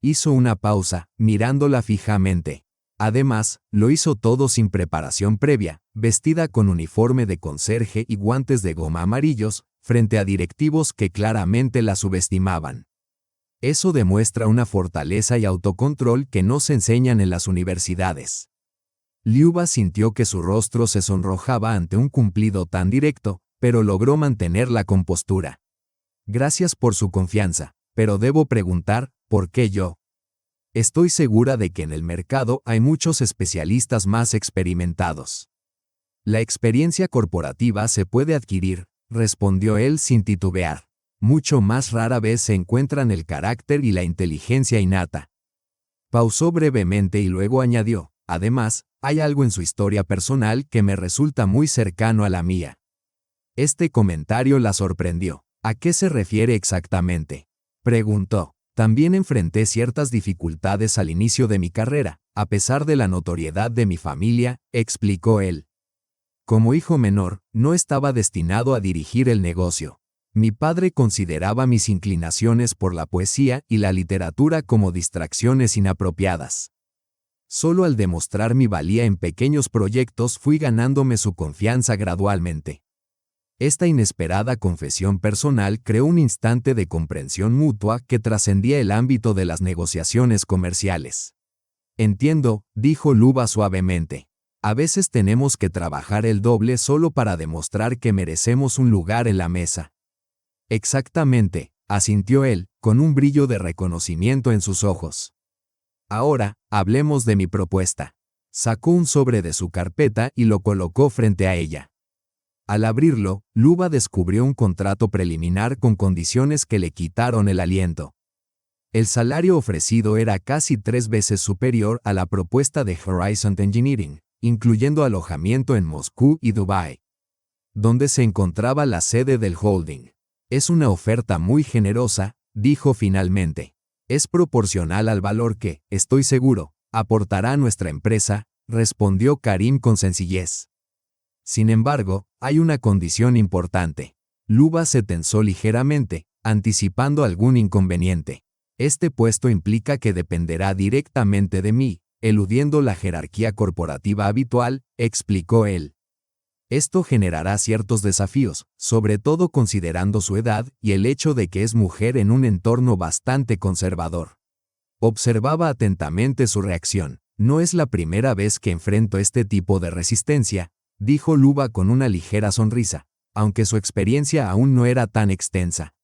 Hizo una pausa, mirándola fijamente. Además, lo hizo todo sin preparación previa, vestida con uniforme de conserje y guantes de goma amarillos, frente a directivos que claramente la subestimaban. Eso demuestra una fortaleza y autocontrol que no se enseñan en las universidades. Liuba sintió que su rostro se sonrojaba ante un cumplido tan directo, pero logró mantener la compostura. Gracias por su confianza, pero debo preguntar, ¿por qué yo? Estoy segura de que en el mercado hay muchos especialistas más experimentados. La experiencia corporativa se puede adquirir, respondió él sin titubear. Mucho más rara vez se encuentran el carácter y la inteligencia innata. Pausó brevemente y luego añadió, además, hay algo en su historia personal que me resulta muy cercano a la mía. Este comentario la sorprendió. ¿A qué se refiere exactamente?, preguntó. También enfrenté ciertas dificultades al inicio de mi carrera, a pesar de la notoriedad de mi familia, explicó él. Como hijo menor, no estaba destinado a dirigir el negocio. Mi padre consideraba mis inclinaciones por la poesía y la literatura como distracciones inapropiadas. Solo al demostrar mi valía en pequeños proyectos fui ganándome su confianza gradualmente. Esta inesperada confesión personal creó un instante de comprensión mutua que trascendía el ámbito de las negociaciones comerciales. Entiendo, dijo Luba suavemente. A veces tenemos que trabajar el doble solo para demostrar que merecemos un lugar en la mesa. Exactamente, asintió él, con un brillo de reconocimiento en sus ojos. Ahora, hablemos de mi propuesta. Sacó un sobre de su carpeta y lo colocó frente a ella. Al abrirlo, Luba descubrió un contrato preliminar con condiciones que le quitaron el aliento. El salario ofrecido era casi 3 veces superior a la propuesta de Horizon Engineering, incluyendo alojamiento en Moscú y Dubái, donde se encontraba la sede del holding. Es una oferta muy generosa, dijo finalmente. Es proporcional al valor que, estoy seguro, aportará a nuestra empresa, respondió Karim con sencillez. Sin embargo, hay una condición importante. Luba se tensó ligeramente, anticipando algún inconveniente. Este puesto implica que dependerá directamente de mí, eludiendo la jerarquía corporativa habitual, explicó él. Esto generará ciertos desafíos, sobre todo considerando su edad y el hecho de que es mujer en un entorno bastante conservador. Observaba atentamente su reacción. No es la primera vez que enfrento este tipo de resistencia, dijo Luba con una ligera sonrisa, aunque su experiencia aún no era tan extensa.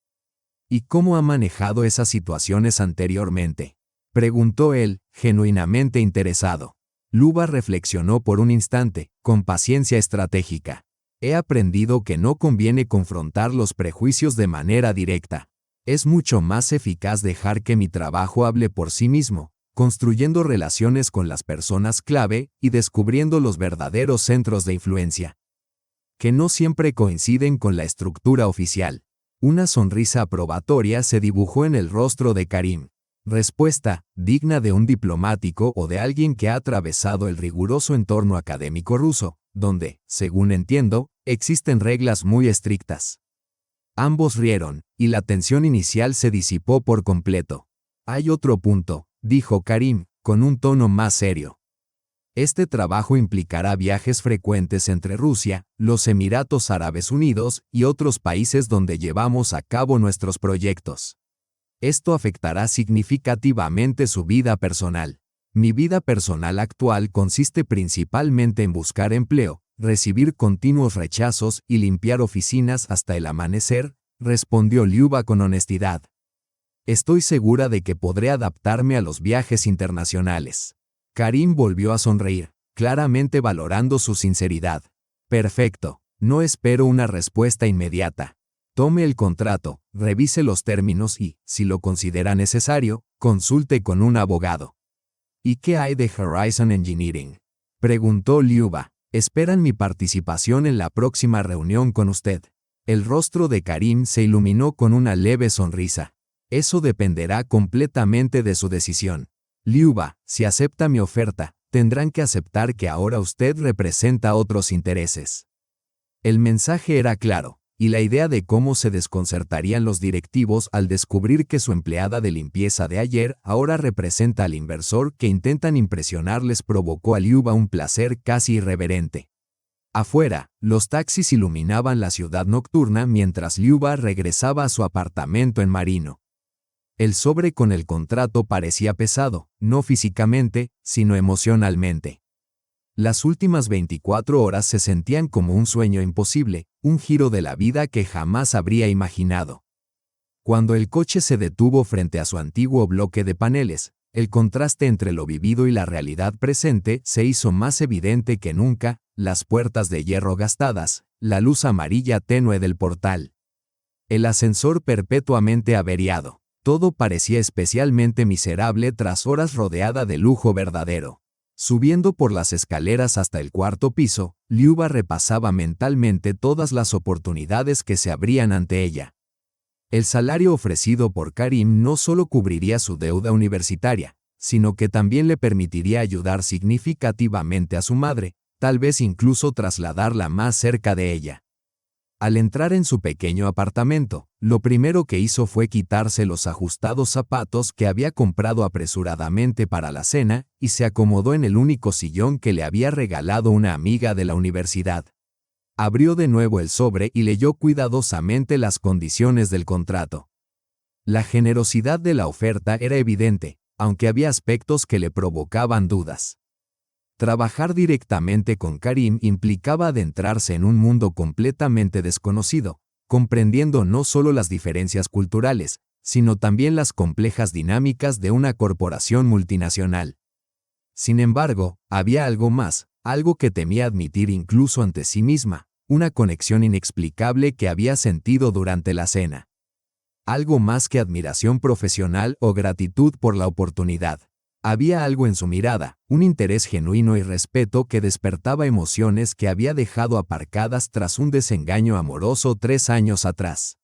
¿Y cómo ha manejado esas situaciones anteriormente?, preguntó él, genuinamente interesado. Luba reflexionó por un instante, con paciencia estratégica. He aprendido que no conviene confrontar los prejuicios de manera directa. Es mucho más eficaz dejar que mi trabajo hable por sí mismo, construyendo relaciones con las personas clave y descubriendo los verdaderos centros de influencia, que no siempre coinciden con la estructura oficial. Una sonrisa aprobatoria se dibujó en el rostro de Karim. Respuesta, digna de un diplomático o de alguien que ha atravesado el riguroso entorno académico ruso, donde, según entiendo, existen reglas muy estrictas. Ambos rieron, y la tensión inicial se disipó por completo. Hay otro punto, dijo Karim, con un tono más serio. Este trabajo implicará viajes frecuentes entre Rusia, los Emiratos Árabes Unidos y otros países donde llevamos a cabo nuestros proyectos. Esto afectará significativamente su vida personal. Mi vida personal actual consiste principalmente en buscar empleo, recibir continuos rechazos y limpiar oficinas hasta el amanecer, respondió Liuba con honestidad. Estoy segura de que podré adaptarme a los viajes internacionales. Karim volvió a sonreír, claramente valorando su sinceridad. Perfecto, no espero una respuesta inmediata. Tome el contrato, revise los términos y, si lo considera necesario, consulte con un abogado. ¿Y qué hay de Horizon Engineering?, preguntó Liuba. Esperan mi participación en la próxima reunión con usted. El rostro de Karim se iluminó con una leve sonrisa. Eso dependerá completamente de su decisión. Liuba, si acepta mi oferta, tendrán que aceptar que ahora usted representa otros intereses. El mensaje era claro, y la idea de cómo se desconcertarían los directivos al descubrir que su empleada de limpieza de ayer ahora representa al inversor que intentan impresionar les provocó a Liuba un placer casi irreverente. Afuera, los taxis iluminaban la ciudad nocturna mientras Liuba regresaba a su apartamento en Marino. El sobre con el contrato parecía pesado, no físicamente, sino emocionalmente. Las últimas 24 horas se sentían como un sueño imposible, un giro de la vida que jamás habría imaginado. Cuando el coche se detuvo frente a su antiguo bloque de paneles, el contraste entre lo vivido y la realidad presente se hizo más evidente que nunca, las puertas de hierro gastadas, la luz amarilla tenue del portal. El ascensor perpetuamente averiado. Todo parecía especialmente miserable tras horas rodeada de lujo verdadero. Subiendo por las escaleras hasta el cuarto piso, Liuba repasaba mentalmente todas las oportunidades que se abrían ante ella. El salario ofrecido por Karim no solo cubriría su deuda universitaria, sino que también le permitiría ayudar significativamente a su madre, tal vez incluso trasladarla más cerca de ella. Al entrar en su pequeño apartamento, lo primero que hizo fue quitarse los ajustados zapatos que había comprado apresuradamente para la cena y se acomodó en el único sillón que le había regalado una amiga de la universidad. Abrió de nuevo el sobre y leyó cuidadosamente las condiciones del contrato. La generosidad de la oferta era evidente, aunque había aspectos que le provocaban dudas. Trabajar directamente con Karim implicaba adentrarse en un mundo completamente desconocido, comprendiendo no solo las diferencias culturales, sino también las complejas dinámicas de una corporación multinacional. Sin embargo, había algo más, algo que temía admitir incluso ante sí misma, una conexión inexplicable que había sentido durante la cena. Algo más que admiración profesional o gratitud por la oportunidad. Había algo en su mirada, un interés genuino y respeto que despertaba emociones que había dejado aparcadas tras un desengaño amoroso 3 años atrás.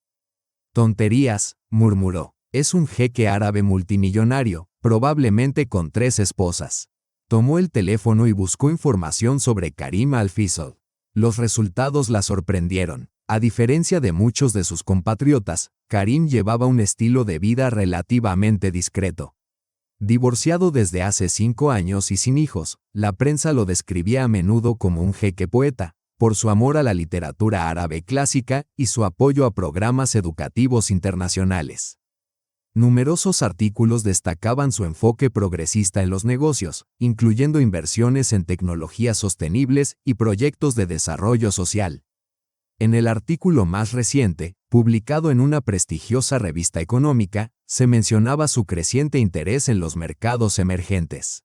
Tonterías, murmuró. Es un jeque árabe multimillonario, probablemente con 3 esposas. Tomó el teléfono y buscó información sobre Karim Al-Fisol. Los resultados la sorprendieron. A diferencia de muchos de sus compatriotas, Karim llevaba un estilo de vida relativamente discreto. Divorciado desde hace 5 años y sin hijos, la prensa lo describía a menudo como un jeque poeta, por su amor a la literatura árabe clásica y su apoyo a programas educativos internacionales. Numerosos artículos destacaban su enfoque progresista en los negocios, incluyendo inversiones en tecnologías sostenibles y proyectos de desarrollo social. En el artículo más reciente, publicado en una prestigiosa revista económica, se mencionaba su creciente interés en los mercados emergentes.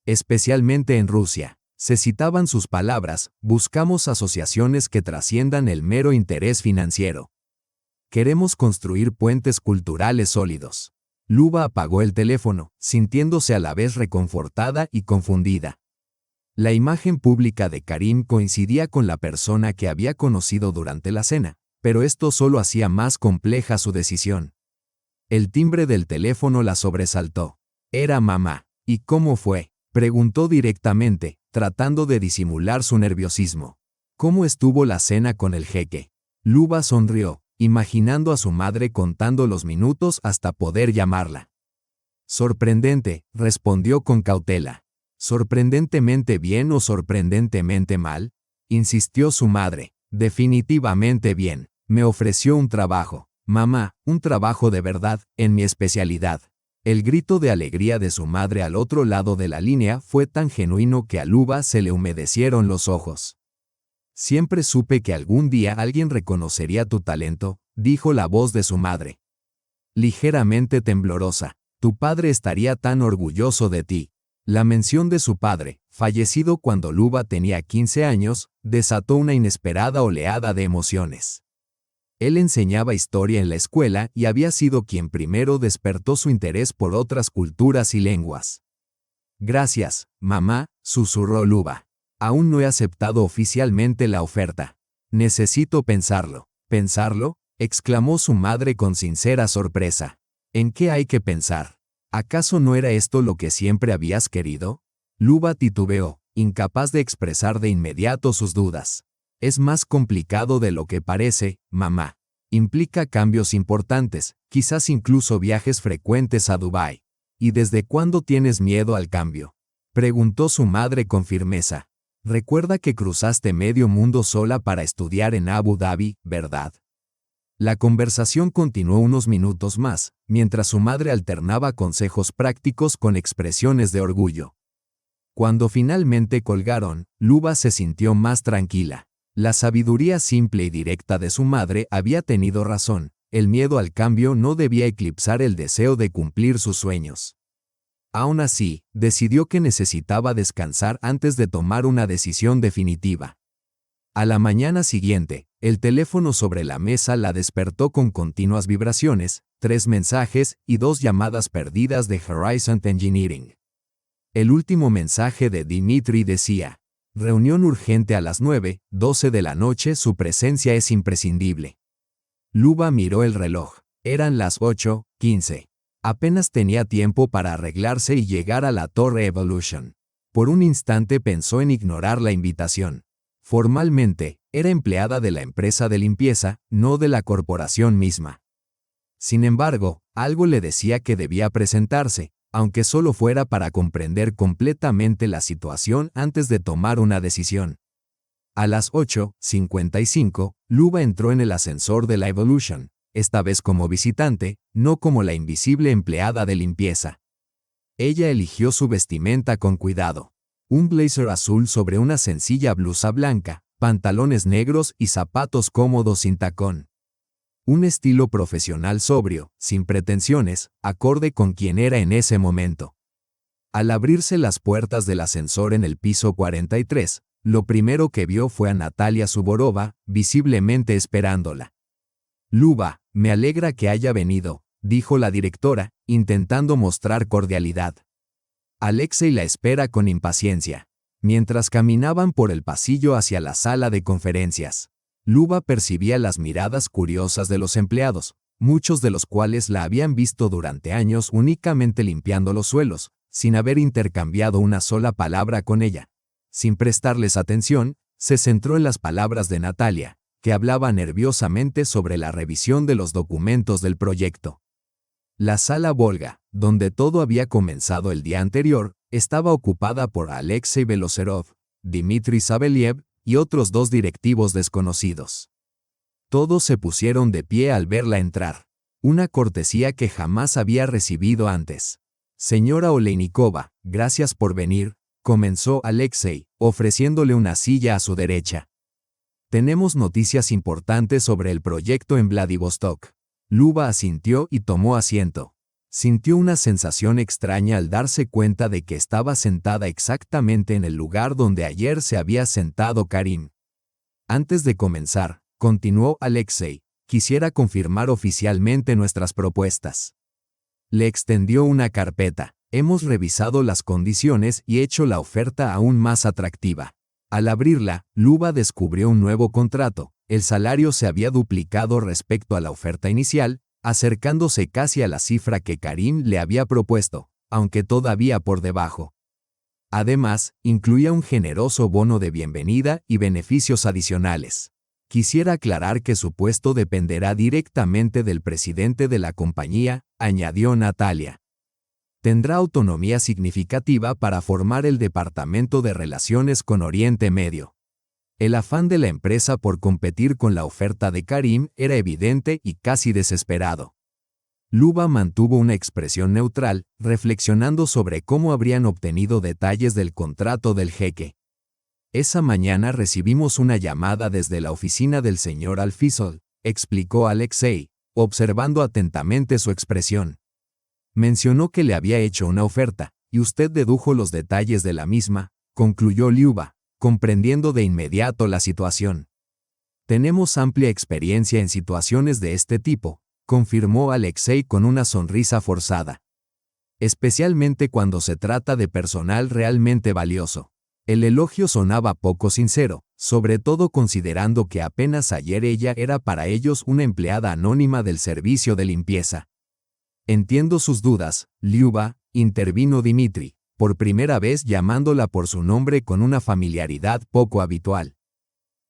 Especialmente en Rusia, se citaban sus palabras: buscamos asociaciones que trasciendan el mero interés financiero. Queremos construir puentes culturales sólidos. Liuba apagó el teléfono, sintiéndose a la vez reconfortada y confundida. La imagen pública de Karim coincidía con la persona que había conocido durante la cena, pero esto solo hacía más compleja su decisión. El timbre del teléfono la sobresaltó. Era mamá. ¿Y cómo fue?, preguntó directamente, tratando de disimular su nerviosismo. ¿Cómo estuvo la cena con el jeque? Liuba sonrió, imaginando a su madre contando los minutos hasta poder llamarla. Sorprendente, respondió con cautela. ¿Sorprendentemente bien o sorprendentemente mal?, insistió su madre. Definitivamente bien. Me ofreció un trabajo. Mamá, un trabajo de verdad, en mi especialidad. El grito de alegría de su madre al otro lado de la línea fue tan genuino que a Liuba se le humedecieron los ojos. Siempre supe que algún día alguien reconocería tu talento, dijo la voz de su madre. Ligeramente temblorosa. Tu padre estaría tan orgulloso de ti. La mención de su padre, fallecido cuando Liuba tenía 15 años, desató una inesperada oleada de emociones. Él enseñaba historia en la escuela y había sido quien primero despertó su interés por otras culturas y lenguas. Gracias, mamá, susurró Luba. Aún no he aceptado oficialmente la oferta. Necesito pensarlo. ¿Pensarlo?, exclamó su madre con sincera sorpresa. ¿En qué hay que pensar? ¿Acaso no era esto lo que siempre habías querido? Luba titubeó, incapaz de expresar de inmediato sus dudas. Es más complicado de lo que parece, mamá. Implica cambios importantes, quizás incluso viajes frecuentes a Dubái. ¿Y desde cuándo tienes miedo al cambio?, preguntó su madre con firmeza. Recuerda que cruzaste medio mundo sola para estudiar en Abu Dhabi, ¿verdad? La conversación continuó unos minutos más, mientras su madre alternaba consejos prácticos con expresiones de orgullo. Cuando finalmente colgaron, Luba se sintió más tranquila. La sabiduría simple y directa de su madre había tenido razón. El miedo al cambio no debía eclipsar el deseo de cumplir sus sueños. Aún así, decidió que necesitaba descansar antes de tomar una decisión definitiva. A la mañana siguiente, el teléfono sobre la mesa la despertó con continuas vibraciones, 3 mensajes y 2 llamadas perdidas de Horizon Engineering. El último mensaje de Dimitri decía: reunión urgente a las 9:12 de la noche, su presencia es imprescindible. Luba miró el reloj. Eran las 8:15. Apenas tenía tiempo para arreglarse y llegar a la Torre Evolution. Por un instante pensó en ignorar la invitación. Formalmente, era empleada de la empresa de limpieza, no de la corporación misma. Sin embargo, algo le decía que debía presentarse, aunque solo fuera para comprender completamente la situación antes de tomar una decisión. A las 8:55, Luba entró en el ascensor de la Evolution, esta vez como visitante, no como la invisible empleada de limpieza. Ella eligió su vestimenta con cuidado. Un blazer azul sobre una sencilla blusa blanca, pantalones negros y zapatos cómodos sin tacón. Un estilo profesional sobrio, sin pretensiones, acorde con quien era en ese momento. Al abrirse las puertas del ascensor en el piso 43, lo primero que vio fue a Natalia Suvorova, visiblemente esperándola. Luba, me alegra que haya venido, dijo la directora, intentando mostrar cordialidad. Alexei la espera con impaciencia. Mientras caminaban por el pasillo hacia la sala de conferencias, Luba percibía las miradas curiosas de los empleados, muchos de los cuales la habían visto durante años únicamente limpiando los suelos, sin haber intercambiado una sola palabra con ella. Sin prestarles atención, se centró en las palabras de Natalia, que hablaba nerviosamente sobre la revisión de los documentos del proyecto. La sala Volga, donde todo había comenzado el día anterior, estaba ocupada por Alexei Beloserov, Dmitri Saveliev y otros 2 directivos desconocidos. Todos se pusieron de pie al verla entrar, una cortesía que jamás había recibido antes. Señora Oleinikova, gracias por venir, comenzó Alexei, ofreciéndole una silla a su derecha. Tenemos noticias importantes sobre el proyecto en Vladivostok. Luba asintió y tomó asiento. Sintió una sensación extraña al darse cuenta de que estaba sentada exactamente en el lugar donde ayer se había sentado Karim. Antes de comenzar, continuó Alexei, quisiera confirmar oficialmente nuestras propuestas. Le extendió una carpeta. Hemos revisado las condiciones y hecho la oferta aún más atractiva. Al abrirla, Luba descubrió un nuevo contrato. El salario se había duplicado respecto a la oferta inicial, acercándose casi a la cifra que Karim le había propuesto, aunque todavía por debajo. Además, incluía un generoso bono de bienvenida y beneficios adicionales. Quisiera aclarar que su puesto dependerá directamente del presidente de la compañía, añadió Natalia. Tendrá autonomía significativa para formar el Departamento de Relaciones con Oriente Medio. El afán de la empresa por competir con la oferta de Karim era evidente y casi desesperado. Luba mantuvo una expresión neutral, reflexionando sobre cómo habrían obtenido detalles del contrato del jeque. Esa mañana recibimos una llamada desde la oficina del señor Alfisol, explicó Alexei, observando atentamente su expresión. Mencionó que le había hecho una oferta, y usted dedujo los detalles de la misma, concluyó Luba, comprendiendo de inmediato la situación. Tenemos amplia experiencia en situaciones de este tipo, confirmó Alexei con una sonrisa forzada. Especialmente cuando se trata de personal realmente valioso. El elogio sonaba poco sincero, sobre todo considerando que apenas ayer ella era para ellos una empleada anónima del servicio de limpieza. Entiendo sus dudas, Liuba, intervino Dmitri, por primera vez llamándola por su nombre con una familiaridad poco habitual.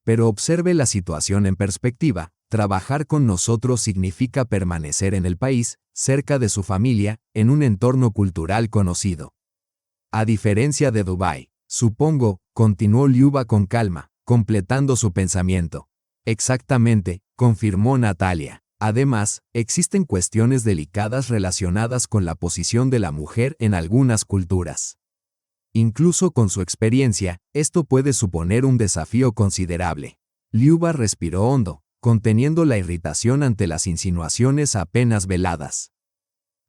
Pero observe la situación en perspectiva. Trabajar con nosotros significa permanecer en el país, cerca de su familia, en un entorno cultural conocido. A diferencia de Dubái, supongo, continuó Liuba con calma, completando su pensamiento. Exactamente, confirmó Natalia. Además, existen cuestiones delicadas relacionadas con la posición de la mujer en algunas culturas. Incluso con su experiencia, esto puede suponer un desafío considerable. Liuba respiró hondo, conteniendo la irritación ante las insinuaciones apenas veladas.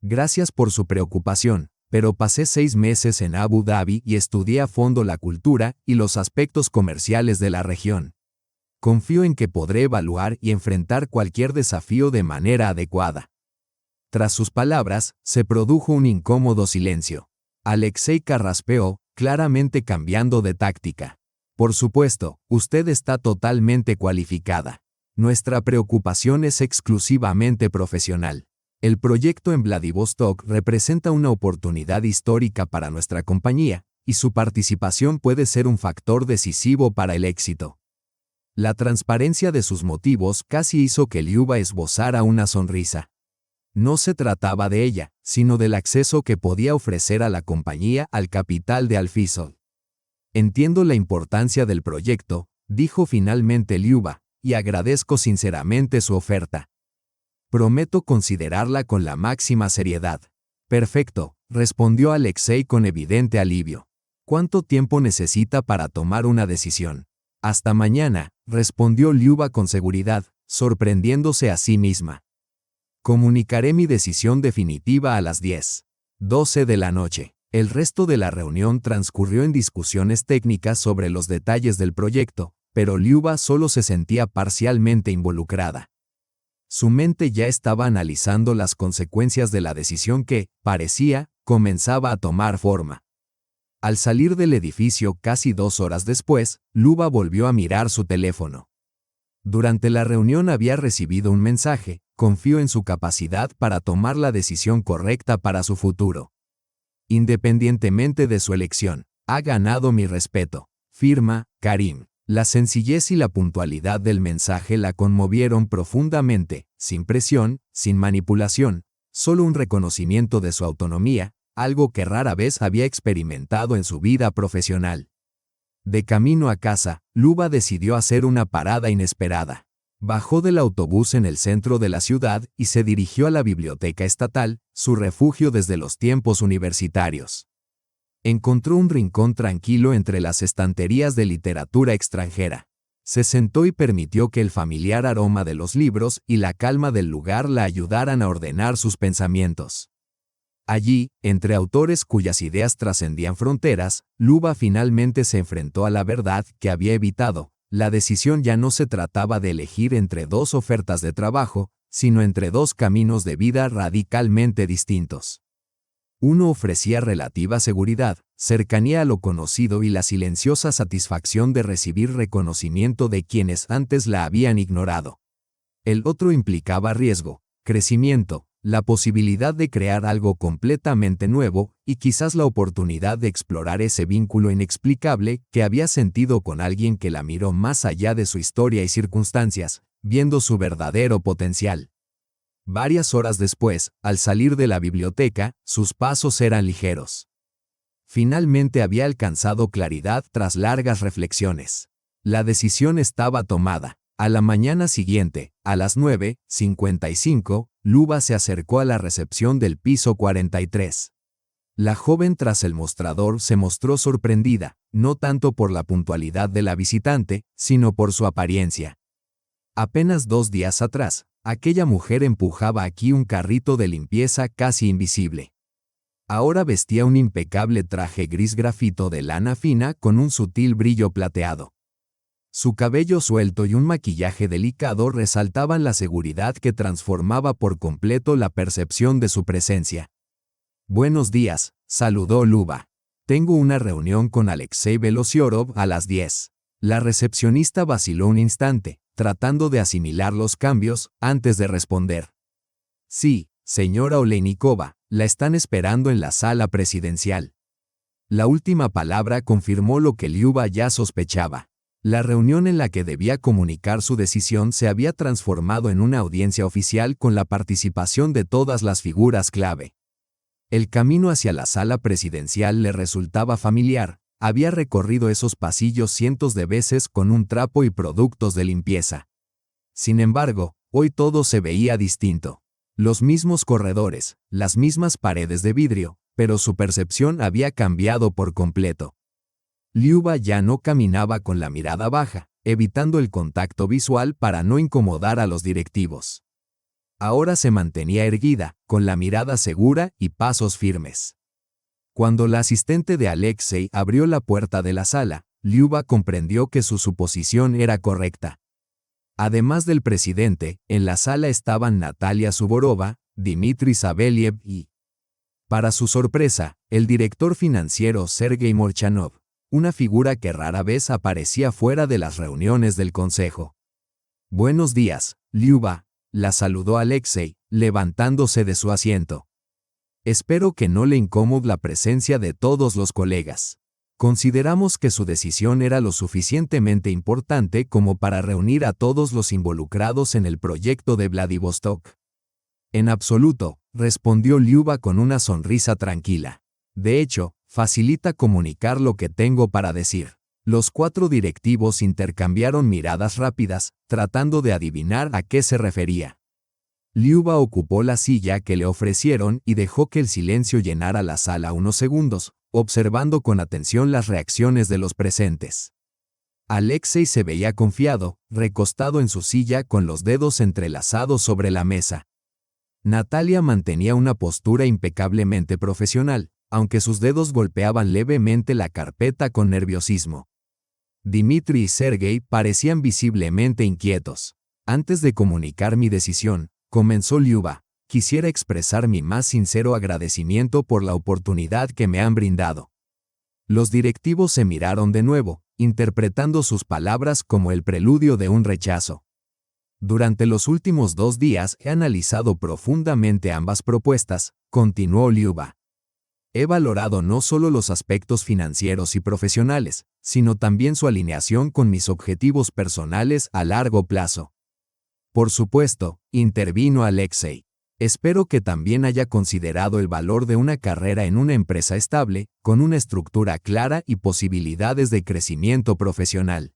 Gracias por su preocupación, pero pasé 6 meses en Abu Dhabi y estudié a fondo la cultura y los aspectos comerciales de la región. Confío en que podré evaluar y enfrentar cualquier desafío de manera adecuada. Tras sus palabras, se produjo un incómodo silencio. Alexei carraspeó, claramente cambiando de táctica. Por supuesto, usted está totalmente cualificada. Nuestra preocupación es exclusivamente profesional. El proyecto en Vladivostok representa una oportunidad histórica para nuestra compañía, y su participación puede ser un factor decisivo para el éxito. La transparencia de sus motivos casi hizo que Liuba esbozara una sonrisa. No se trataba de ella, sino del acceso que podía ofrecer a la compañía al capital de Alfisol. Entiendo la importancia del proyecto, dijo finalmente Liuba, y agradezco sinceramente su oferta. Prometo considerarla con la máxima seriedad. Perfecto, respondió Alexei con evidente alivio. ¿Cuánto tiempo necesita para tomar una decisión? Hasta mañana, respondió Liuba con seguridad, sorprendiéndose a sí misma. Comunicaré mi decisión definitiva a las 10:12 de la noche. El resto de la reunión transcurrió en discusiones técnicas sobre los detalles del proyecto, pero Liuba solo se sentía parcialmente involucrada. Su mente ya estaba analizando las consecuencias de la decisión que, parecía, comenzaba a tomar forma. Al salir del edificio casi 2 horas después, Liuba volvió a mirar su teléfono. Durante la reunión había recibido un mensaje: confío en su capacidad para tomar la decisión correcta para su futuro. Independientemente de su elección, ha ganado mi respeto. Firma, Karim. La sencillez y la puntualidad del mensaje la conmovieron profundamente, sin presión, sin manipulación, solo un reconocimiento de su autonomía, algo que rara vez había experimentado en su vida profesional. De camino a casa, Liuba decidió hacer una parada inesperada. Bajó del autobús en el centro de la ciudad y se dirigió a la biblioteca estatal, su refugio desde los tiempos universitarios. Encontró un rincón tranquilo entre las estanterías de literatura extranjera. Se sentó y permitió que el familiar aroma de los libros y la calma del lugar la ayudaran a ordenar sus pensamientos. Allí, entre autores cuyas ideas trascendían fronteras, Liuba finalmente se enfrentó a la verdad que había evitado. La decisión ya no se trataba de elegir entre 2 ofertas de trabajo, sino entre 2 caminos de vida radicalmente distintos. Uno ofrecía relativa seguridad, cercanía a lo conocido y la silenciosa satisfacción de recibir reconocimiento de quienes antes la habían ignorado. El otro implicaba riesgo, crecimiento, la posibilidad de crear algo completamente nuevo y quizás la oportunidad de explorar ese vínculo inexplicable que había sentido con alguien que la miró más allá de su historia y circunstancias, viendo su verdadero potencial. Varias horas después, al salir de la biblioteca, sus pasos eran ligeros. Finalmente había alcanzado claridad tras largas reflexiones. La decisión estaba tomada. A la mañana siguiente, a las 9:55, Liuba se acercó a la recepción del piso 43. La joven tras el mostrador se mostró sorprendida, no tanto por la puntualidad de la visitante, sino por su apariencia. Apenas 2 días atrás, aquella mujer empujaba aquí un carrito de limpieza casi invisible. Ahora vestía un impecable traje gris grafito de lana fina con un sutil brillo plateado. Su cabello suelto y un maquillaje delicado resaltaban la seguridad que transformaba por completo la percepción de su presencia. «Buenos días», saludó Luba. «Tengo una reunión con Alexei Velosiorov a las 10». La recepcionista vaciló un instante, tratando de asimilar los cambios, antes de responder. «Sí, señora Oleinikova, la están esperando en la sala presidencial». La última palabra confirmó lo que Liuba ya sospechaba. La reunión en la que debía comunicar su decisión se había transformado en una audiencia oficial con la participación de todas las figuras clave. El camino hacia la sala presidencial le resultaba familiar. Había recorrido esos pasillos cientos de veces con un trapo y productos de limpieza. Sin embargo, hoy todo se veía distinto. Los mismos corredores, las mismas paredes de vidrio, pero su percepción había cambiado por completo. Liuba ya no caminaba con la mirada baja, evitando el contacto visual para no incomodar a los directivos. Ahora se mantenía erguida, con la mirada segura y pasos firmes. Cuando la asistente de Alexei abrió la puerta de la sala, Liuba comprendió que su suposición era correcta. Además del presidente, en la sala estaban Natalia Suvorova, Dmitry Saveliev y, para su sorpresa, el director financiero Sergei Molchanov, una figura que rara vez aparecía fuera de las reuniones del consejo. «Buenos días, Liuba», la saludó Alexei, levantándose de su asiento. «Espero que no le incomode la presencia de todos los colegas. Consideramos que su decisión era lo suficientemente importante como para reunir a todos los involucrados en el proyecto de Vladivostok». «En absoluto», respondió Liuba con una sonrisa tranquila. «De hecho, facilita comunicar lo que tengo para decir». Los 4 directivos intercambiaron miradas rápidas, tratando de adivinar a qué se refería. Liuba ocupó la silla que le ofrecieron y dejó que el silencio llenara la sala unos segundos, observando con atención las reacciones de los presentes. Alexei se veía confiado, recostado en su silla con los dedos entrelazados sobre la mesa. Natalia mantenía una postura impecablemente profesional, aunque sus dedos golpeaban levemente la carpeta con nerviosismo. Dmitry y Sergei parecían visiblemente inquietos. «Antes de comunicar mi decisión», comenzó Liuba, «quisiera expresar mi más sincero agradecimiento por la oportunidad que me han brindado». Los directivos se miraron de nuevo, interpretando sus palabras como el preludio de un rechazo. «Durante los últimos 2 días he analizado profundamente ambas propuestas», continuó Liuba. «He valorado no solo los aspectos financieros y profesionales, sino también su alineación con mis objetivos personales a largo plazo». «Por supuesto», intervino Alexei. «Espero que también haya considerado el valor de una carrera en una empresa estable, con una estructura clara y posibilidades de crecimiento profesional».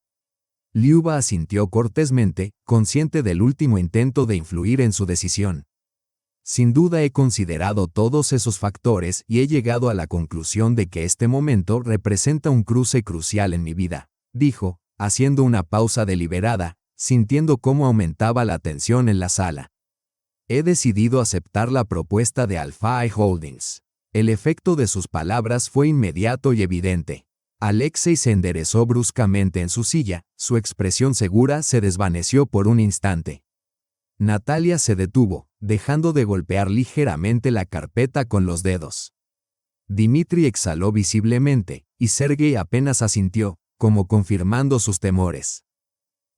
Liuba asintió cortésmente, consciente del último intento de influir en su decisión. «Sin duda he considerado todos esos factores y he llegado a la conclusión de que este momento representa un cruce crucial en mi vida», dijo, haciendo una pausa deliberada, sintiendo cómo aumentaba la tensión en la sala. «He decidido aceptar la propuesta de Alpha Holdings». El efecto de sus palabras fue inmediato y evidente. Alexei se enderezó bruscamente en su silla, su expresión segura se desvaneció por un instante. Natalia se detuvo, dejando de golpear ligeramente la carpeta con los dedos. Dmitry exhaló visiblemente, y Sergei apenas asintió, como confirmando sus temores.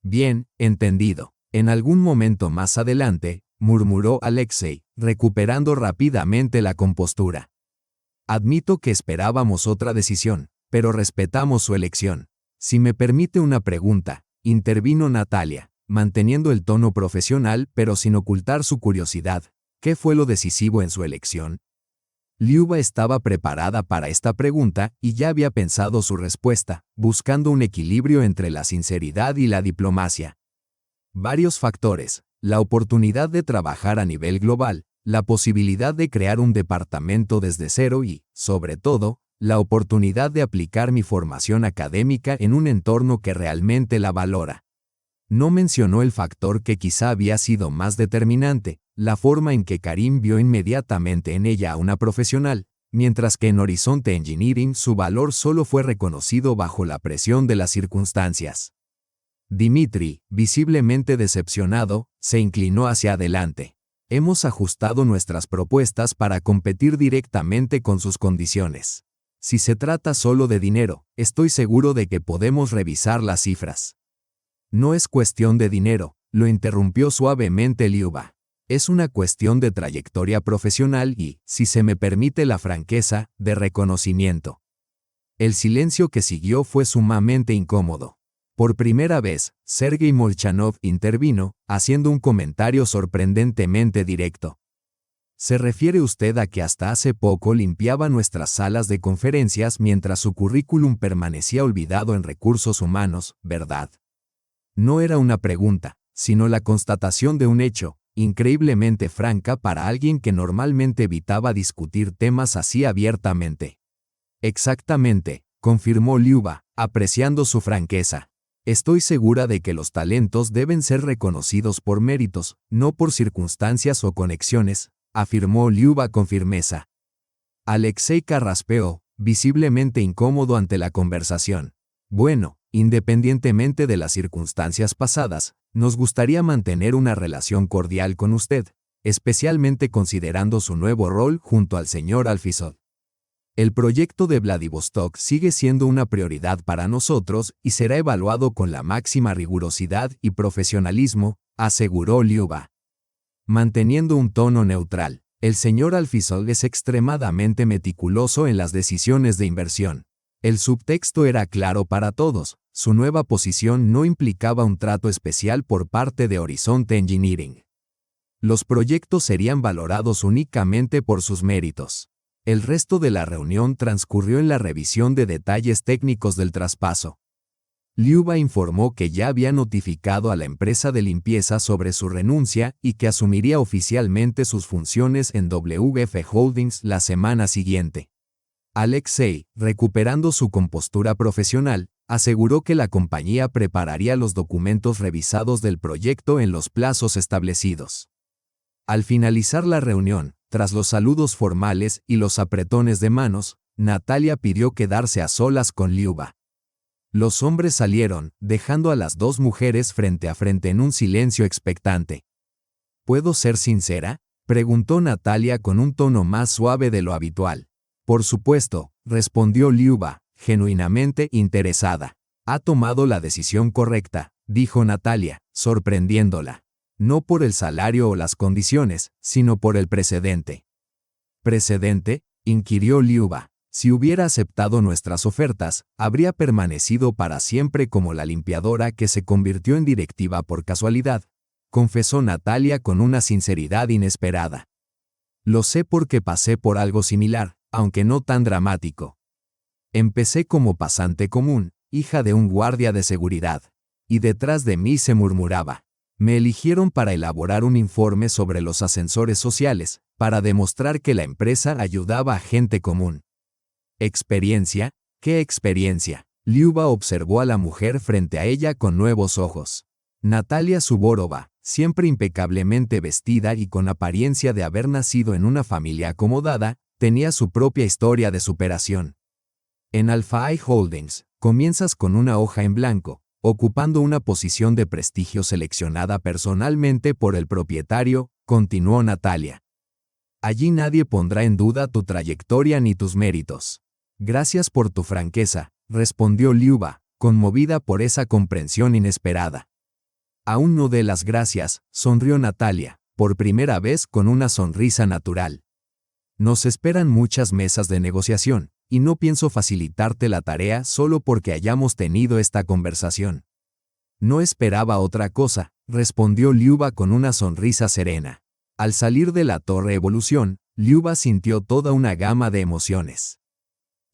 «Bien, entendido. En algún momento más adelante», murmuró Alexei, recuperando rápidamente la compostura. «Admito que esperábamos otra decisión, pero respetamos su elección. Si me permite una pregunta», intervino Natalia, manteniendo el tono profesional pero sin ocultar su curiosidad. «¿Qué fue lo decisivo en su elección?». Liuba estaba preparada para esta pregunta y ya había pensado su respuesta, buscando un equilibrio entre la sinceridad y la diplomacia. «Varios factores: la oportunidad de trabajar a nivel global, la posibilidad de crear un departamento desde cero y, sobre todo, la oportunidad de aplicar mi formación académica en un entorno que realmente la valora». No mencionó el factor que quizá había sido más determinante, la forma en que Karim vio inmediatamente en ella a una profesional, mientras que en Horizonte Engineering su valor solo fue reconocido bajo la presión de las circunstancias. Dimitri, visiblemente decepcionado, se inclinó hacia adelante. Hemos ajustado nuestras propuestas para competir directamente con sus condiciones. Si se trata solo de dinero, estoy seguro de que podemos revisar las cifras. No es cuestión de dinero, lo interrumpió suavemente Liuba. Es una cuestión de trayectoria profesional y, si se me permite la franqueza, de reconocimiento. El silencio que siguió fue sumamente incómodo. Por primera vez, Sergei Molchanov intervino, haciendo un comentario sorprendentemente directo. ¿Se refiere usted a que hasta hace poco limpiaba nuestras salas de conferencias mientras su currículum permanecía olvidado en recursos humanos, verdad? No era una pregunta, sino la constatación de un hecho, increíblemente franca para alguien que normalmente evitaba discutir temas así abiertamente. Exactamente, confirmó Liuba, apreciando su franqueza. Estoy segura de que los talentos deben ser reconocidos por méritos, no por circunstancias o conexiones, afirmó Liuba con firmeza. Alexei carraspeó, visiblemente incómodo ante la conversación. Bueno, independientemente de las circunstancias pasadas, nos gustaría mantener una relación cordial con usted, especialmente considerando su nuevo rol junto al señor Alfisov. El proyecto de Vladivostok sigue siendo una prioridad para nosotros y será evaluado con la máxima rigurosidad y profesionalismo, aseguró Liuba. Manteniendo un tono neutral, el señor Alfisov es extremadamente meticuloso en las decisiones de inversión. El subtexto era claro para todos, su nueva posición no implicaba un trato especial por parte de Horizonte Engineering. Los proyectos serían valorados únicamente por sus méritos. El resto de la reunión transcurrió en la revisión de detalles técnicos del traspaso. Liuba informó que ya había notificado a la empresa de limpieza sobre su renuncia y que asumiría oficialmente sus funciones en WF Holdings la semana siguiente. Alexei, recuperando su compostura profesional, aseguró que la compañía prepararía los documentos revisados del proyecto en los plazos establecidos. Al finalizar la reunión, tras los saludos formales y los apretones de manos, Natalia pidió quedarse a solas con Liuba. Los hombres salieron, dejando a las dos mujeres frente a frente en un silencio expectante. ¿Puedo ser sincera?, preguntó Natalia con un tono más suave de lo habitual. Por supuesto, respondió Liuba, genuinamente interesada. Ha tomado la decisión correcta, dijo Natalia, sorprendiéndola. No por el salario o las condiciones, sino por el precedente. ¿Precedente?, inquirió Liuba. Si hubiera aceptado nuestras ofertas, habría permanecido para siempre como la limpiadora que se convirtió en directiva por casualidad, confesó Natalia con una sinceridad inesperada. Lo sé porque pasé por algo similar, aunque no tan dramático. Empecé como pasante común, hija de un guardia de seguridad, y detrás de mí se murmuraba. Me eligieron para elaborar un informe sobre los ascensores sociales, para demostrar que la empresa ayudaba a gente común. ¿Experiencia? ¿Qué experiencia? Liuba observó a la mujer frente a ella con nuevos ojos. Natalia Suvorova, siempre impecablemente vestida y con apariencia de haber nacido en una familia acomodada, tenía su propia historia de superación. En Alpha Holdings, comienzas con una hoja en blanco, ocupando una posición de prestigio seleccionada personalmente por el propietario, continuó Natalia. Allí nadie pondrá en duda tu trayectoria ni tus méritos. Gracias por tu franqueza, respondió Liuba, conmovida por esa comprensión inesperada. Aún no dé las gracias, sonrió Natalia, por primera vez con una sonrisa natural. Nos esperan muchas mesas de negociación, y no pienso facilitarte la tarea solo porque hayamos tenido esta conversación. No esperaba otra cosa, respondió Liuba con una sonrisa serena. Al salir de la Torre Evolución, Liuba sintió toda una gama de emociones.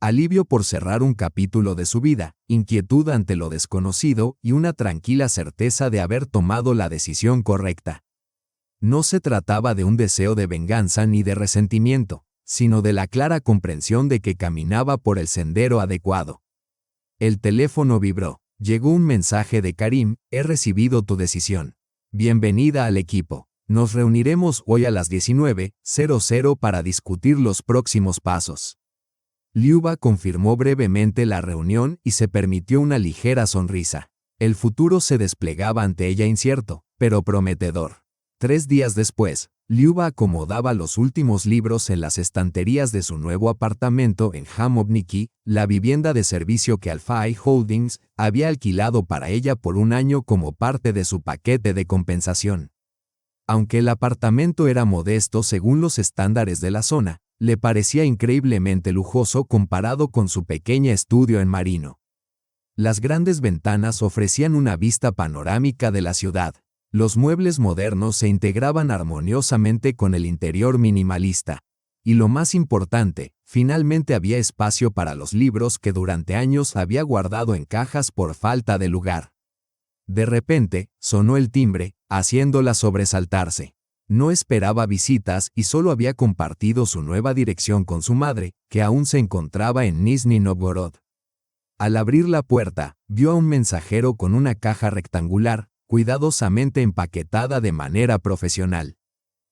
Alivio por cerrar un capítulo de su vida, inquietud ante lo desconocido y una tranquila certeza de haber tomado la decisión correcta. No se trataba de un deseo de venganza ni de resentimiento, sino de la clara comprensión de que caminaba por el sendero adecuado. El teléfono vibró. Llegó un mensaje de Karim: he recibido tu decisión. Bienvenida al equipo. Nos reuniremos hoy a las 19:00 para discutir los próximos pasos. Liuba confirmó brevemente la reunión y se permitió una ligera sonrisa. El futuro se desplegaba ante ella incierto, pero prometedor. 3 días después, Liuba acomodaba los últimos libros en las estanterías de su nuevo apartamento en Hammovniki, la vivienda de servicio que Alfai Holdings había alquilado para ella por un año como parte de su paquete de compensación. Aunque el apartamento era modesto según los estándares de la zona, le parecía increíblemente lujoso comparado con su pequeño estudio en Marino. Las grandes ventanas ofrecían una vista panorámica de la ciudad. Los muebles modernos se integraban armoniosamente con el interior minimalista. Y lo más importante, finalmente había espacio para los libros que durante años había guardado en cajas por falta de lugar. De repente, sonó el timbre, haciéndola sobresaltarse. No esperaba visitas y solo había compartido su nueva dirección con su madre, que aún se encontraba en Nizhny Novgorod. Al abrir la puerta, vio a un mensajero con una caja rectangular, cuidadosamente empaquetada de manera profesional.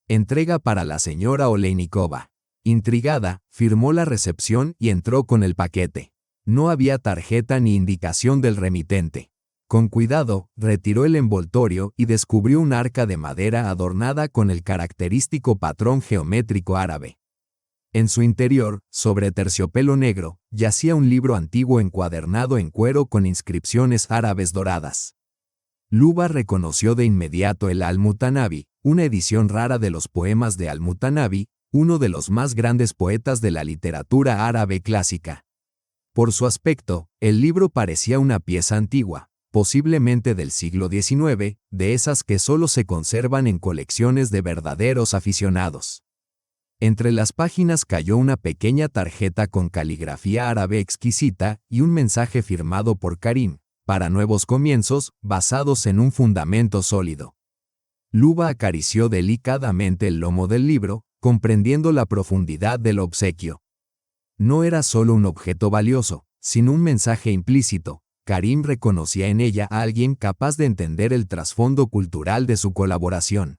Entrega para la señora Oleynikova. Intrigada, firmó la recepción y entró con el paquete. No había tarjeta ni indicación del remitente. Con cuidado, retiró el envoltorio y descubrió un arca de madera adornada con el característico patrón geométrico árabe. En su interior, sobre terciopelo negro, yacía un libro antiguo encuadernado en cuero con inscripciones árabes doradas. Liuba reconoció de inmediato el Al-Mutanabi, una edición rara de los poemas de Al-Mutanabi, uno de los más grandes poetas de la literatura árabe clásica. Por su aspecto, el libro parecía una pieza antigua, posiblemente del siglo XIX, de esas que solo se conservan en colecciones de verdaderos aficionados. Entre las páginas cayó una pequeña tarjeta con caligrafía árabe exquisita y un mensaje firmado por Karim, para nuevos comienzos, basados en un fundamento sólido. Liuba acarició delicadamente el lomo del libro, comprendiendo la profundidad del obsequio. No era solo un objeto valioso, sino un mensaje implícito. Karim reconocía en ella a alguien capaz de entender el trasfondo cultural de su colaboración.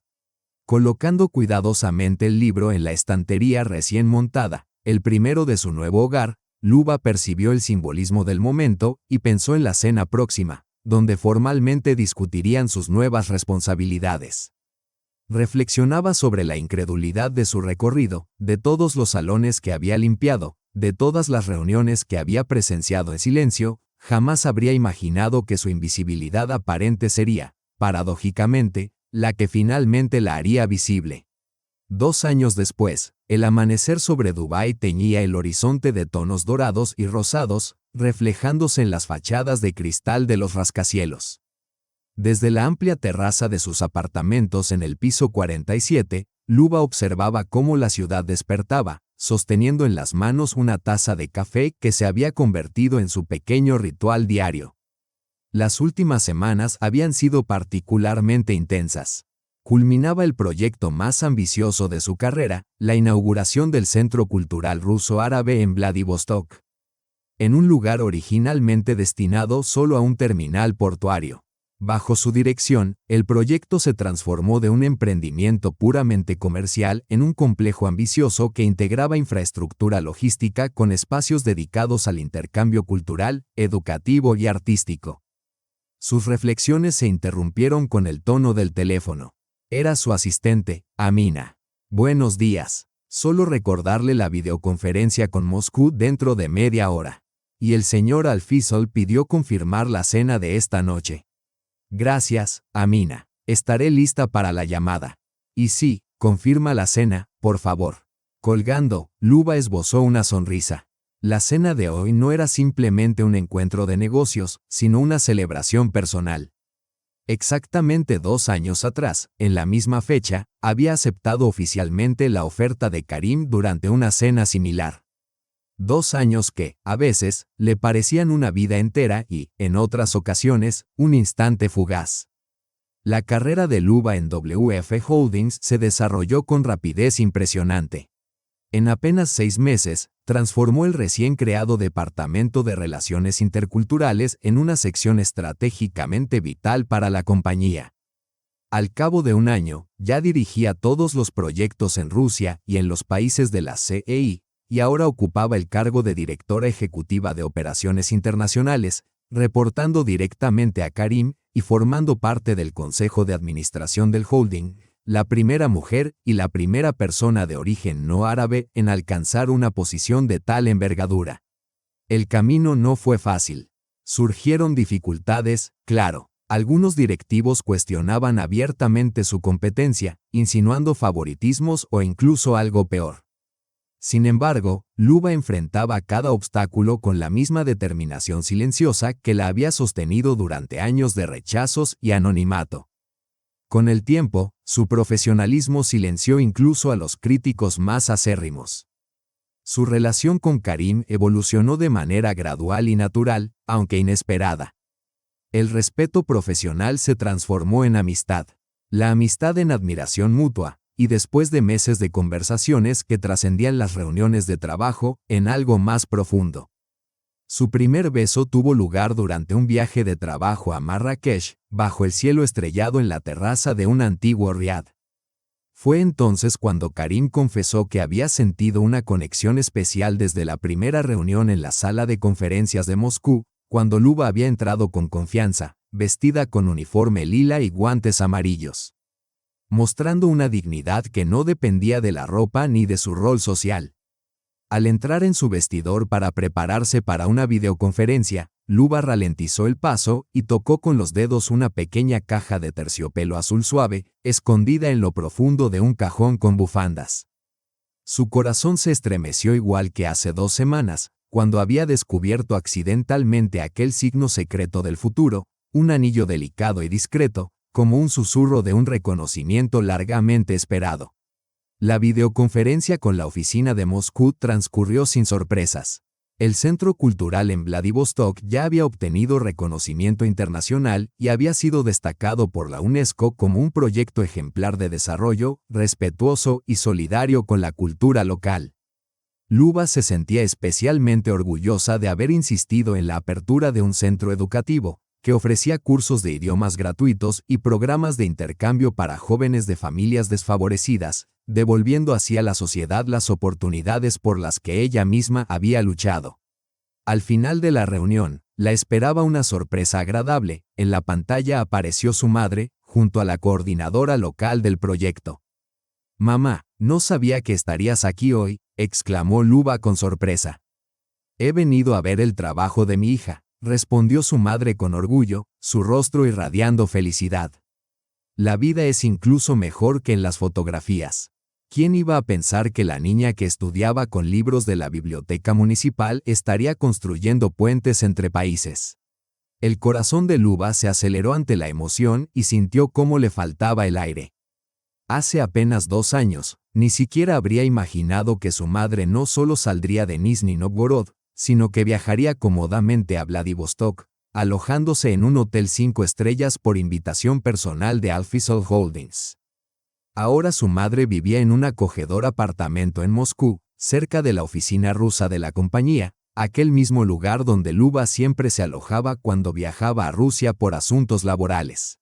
Colocando cuidadosamente el libro en la estantería recién montada, el primero de su nuevo hogar, Liuba percibió el simbolismo del momento y pensó en la cena próxima, donde formalmente discutirían sus nuevas responsabilidades. Reflexionaba sobre la incredulidad de su recorrido, de todos los salones que había limpiado, de todas las reuniones que había presenciado en silencio. Jamás habría imaginado que su invisibilidad aparente sería, paradójicamente, la que finalmente la haría visible. 2 años después, el amanecer sobre Dubái teñía el horizonte de tonos dorados y rosados, reflejándose en las fachadas de cristal de los rascacielos. Desde la amplia terraza de sus apartamentos en el piso 47, Liuba observaba cómo la ciudad despertaba, sosteniendo en las manos una taza de café que se había convertido en su pequeño ritual diario. Las últimas semanas habían sido particularmente intensas. Culminaba el proyecto más ambicioso de su carrera, la inauguración del Centro Cultural Ruso-Árabe en Vladivostok. En un lugar originalmente destinado solo a un terminal portuario. Bajo su dirección, el proyecto se transformó de un emprendimiento puramente comercial en un complejo ambicioso que integraba infraestructura logística con espacios dedicados al intercambio cultural, educativo y artístico. Sus reflexiones se interrumpieron con el tono del teléfono. Era su asistente, Amina. Buenos días. Solo recordarle la videoconferencia con Moscú dentro de media hora. Y el señor Al-Fisol pidió confirmar la cena de esta noche. Gracias, Amina. Estaré lista para la llamada. Y sí, confirma la cena, por favor. Colgando, Liuba esbozó una sonrisa. La cena de hoy no era simplemente un encuentro de negocios, sino una celebración personal. Exactamente 2 años atrás, en la misma fecha, había aceptado oficialmente la oferta de Karim durante una cena similar. 2 años que, a veces, le parecían una vida entera y, en otras ocasiones, un instante fugaz. La carrera de Liuba en WF Holdings se desarrolló con rapidez impresionante. En apenas 6 meses, transformó el recién creado Departamento de Relaciones Interculturales en una sección estratégicamente vital para la compañía. Al cabo de un año, ya dirigía todos los proyectos en Rusia y en los países de la CEI, y ahora ocupaba el cargo de directora ejecutiva de operaciones internacionales, Reportando directamente a Karim y formando parte del consejo de administración del holding, la primera mujer y la primera persona de origen no árabe en alcanzar una posición de tal envergadura. El camino no fue fácil. Surgieron dificultades, claro. Algunos directivos cuestionaban abiertamente su competencia, insinuando favoritismos o incluso algo peor. Sin embargo, Luba enfrentaba cada obstáculo con la misma determinación silenciosa que la había sostenido durante años de rechazos y anonimato. Con el tiempo, su profesionalismo silenció incluso a los críticos más acérrimos. Su relación con Karim evolucionó de manera gradual y natural, aunque inesperada. El respeto profesional se transformó en amistad, la amistad en admiración mutua, y después de meses de conversaciones que trascendían las reuniones de trabajo, en algo más profundo. Su primer beso tuvo lugar durante un viaje de trabajo a Marrakech, bajo el cielo estrellado en la terraza de un antiguo riad. Fue entonces cuando Karim confesó que había sentido una conexión especial desde la primera reunión en la sala de conferencias de Moscú, cuando Luba había entrado con confianza, vestida con uniforme lila y guantes amarillos, mostrando una dignidad que no dependía de la ropa ni de su rol social. Al entrar en su vestidor para prepararse para una videoconferencia, Luba ralentizó el paso y tocó con los dedos una pequeña caja de terciopelo azul suave, escondida en lo profundo de un cajón con bufandas. Su corazón se estremeció igual que hace 2 semanas, cuando había descubierto accidentalmente aquel signo secreto del futuro, un anillo delicado y discreto, como un susurro de un reconocimiento largamente esperado. La videoconferencia con la oficina de Moscú transcurrió sin sorpresas. El Centro Cultural en Vladivostok ya había obtenido reconocimiento internacional y había sido destacado por la UNESCO como un proyecto ejemplar de desarrollo, respetuoso y solidario con la cultura local. Luba se sentía especialmente orgullosa de haber insistido en la apertura de un centro educativo, que ofrecía cursos de idiomas gratuitos y programas de intercambio para jóvenes de familias desfavorecidas, devolviendo así a la sociedad las oportunidades por las que ella misma había luchado. Al final de la reunión, la esperaba una sorpresa agradable. En la pantalla apareció su madre, junto a la coordinadora local del proyecto. «Mamá, no sabía que estarías aquí hoy», exclamó Luba con sorpresa. «He venido a ver el trabajo de mi hija», respondió su madre con orgullo, su rostro irradiando felicidad. «La vida es incluso mejor que en las fotografías». ¿Quién iba a pensar que la niña que estudiaba con libros de la biblioteca municipal estaría construyendo puentes entre países? El corazón de Luba se aceleró ante la emoción y sintió cómo le faltaba el aire. Hace apenas 2 años, ni siquiera habría imaginado que su madre no solo saldría de Nizhny Novgorod, sino que viajaría cómodamente a Vladivostok, alojándose en un hotel 5 estrellas por invitación personal de Alfisol Holdings. Ahora su madre vivía en un acogedor apartamento en Moscú, cerca de la oficina rusa de la compañía, aquel mismo lugar donde Luba siempre se alojaba cuando viajaba a Rusia por asuntos laborales.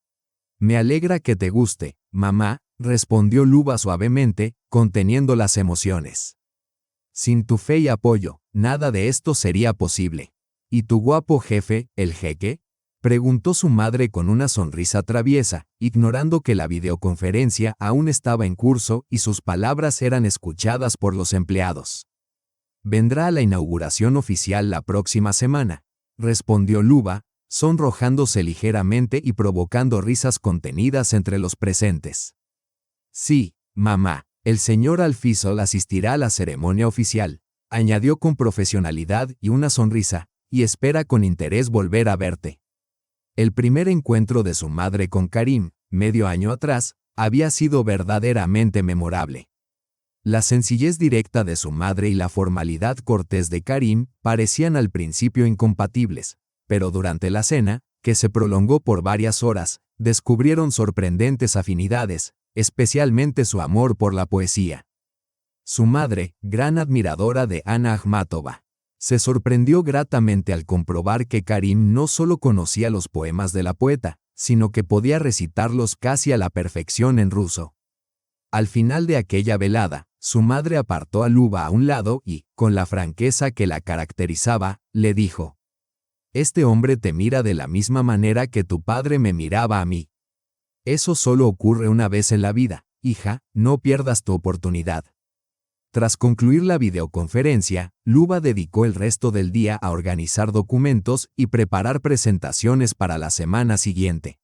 «Me alegra que te guste, mamá», respondió Luba suavemente, conteniendo las emociones. «Sin tu fe y apoyo, nada de esto sería posible». «¿Y tu guapo jefe, el jeque?», preguntó su madre con una sonrisa traviesa, ignorando que la videoconferencia aún estaba en curso y sus palabras eran escuchadas por los empleados. «Vendrá a la inauguración oficial la próxima semana», respondió Luba, sonrojándose ligeramente y provocando risas contenidas entre los presentes. «Sí, mamá, el señor Alfisol asistirá a la ceremonia oficial», añadió con profesionalidad y una sonrisa, «y espera con interés volver a verte». El primer encuentro de su madre con Karim, medio año atrás, había sido verdaderamente memorable. La sencillez directa de su madre y la formalidad cortés de Karim parecían al principio incompatibles, pero durante la cena, que se prolongó por varias horas, descubrieron sorprendentes afinidades, especialmente su amor por la poesía. Su madre, gran admiradora de Ana Akhmatova, se sorprendió gratamente al comprobar que Karim no solo conocía los poemas de la poeta, sino que podía recitarlos casi a la perfección en ruso. Al final de aquella velada, su madre apartó a Luba a un lado y, con la franqueza que la caracterizaba, le dijo: Este hombre te mira de la misma manera que tu padre me miraba a mí. Eso solo ocurre una vez en la vida, hija, no pierdas tu oportunidad. Tras concluir la videoconferencia, Luba dedicó el resto del día a organizar documentos y preparar presentaciones para la semana siguiente.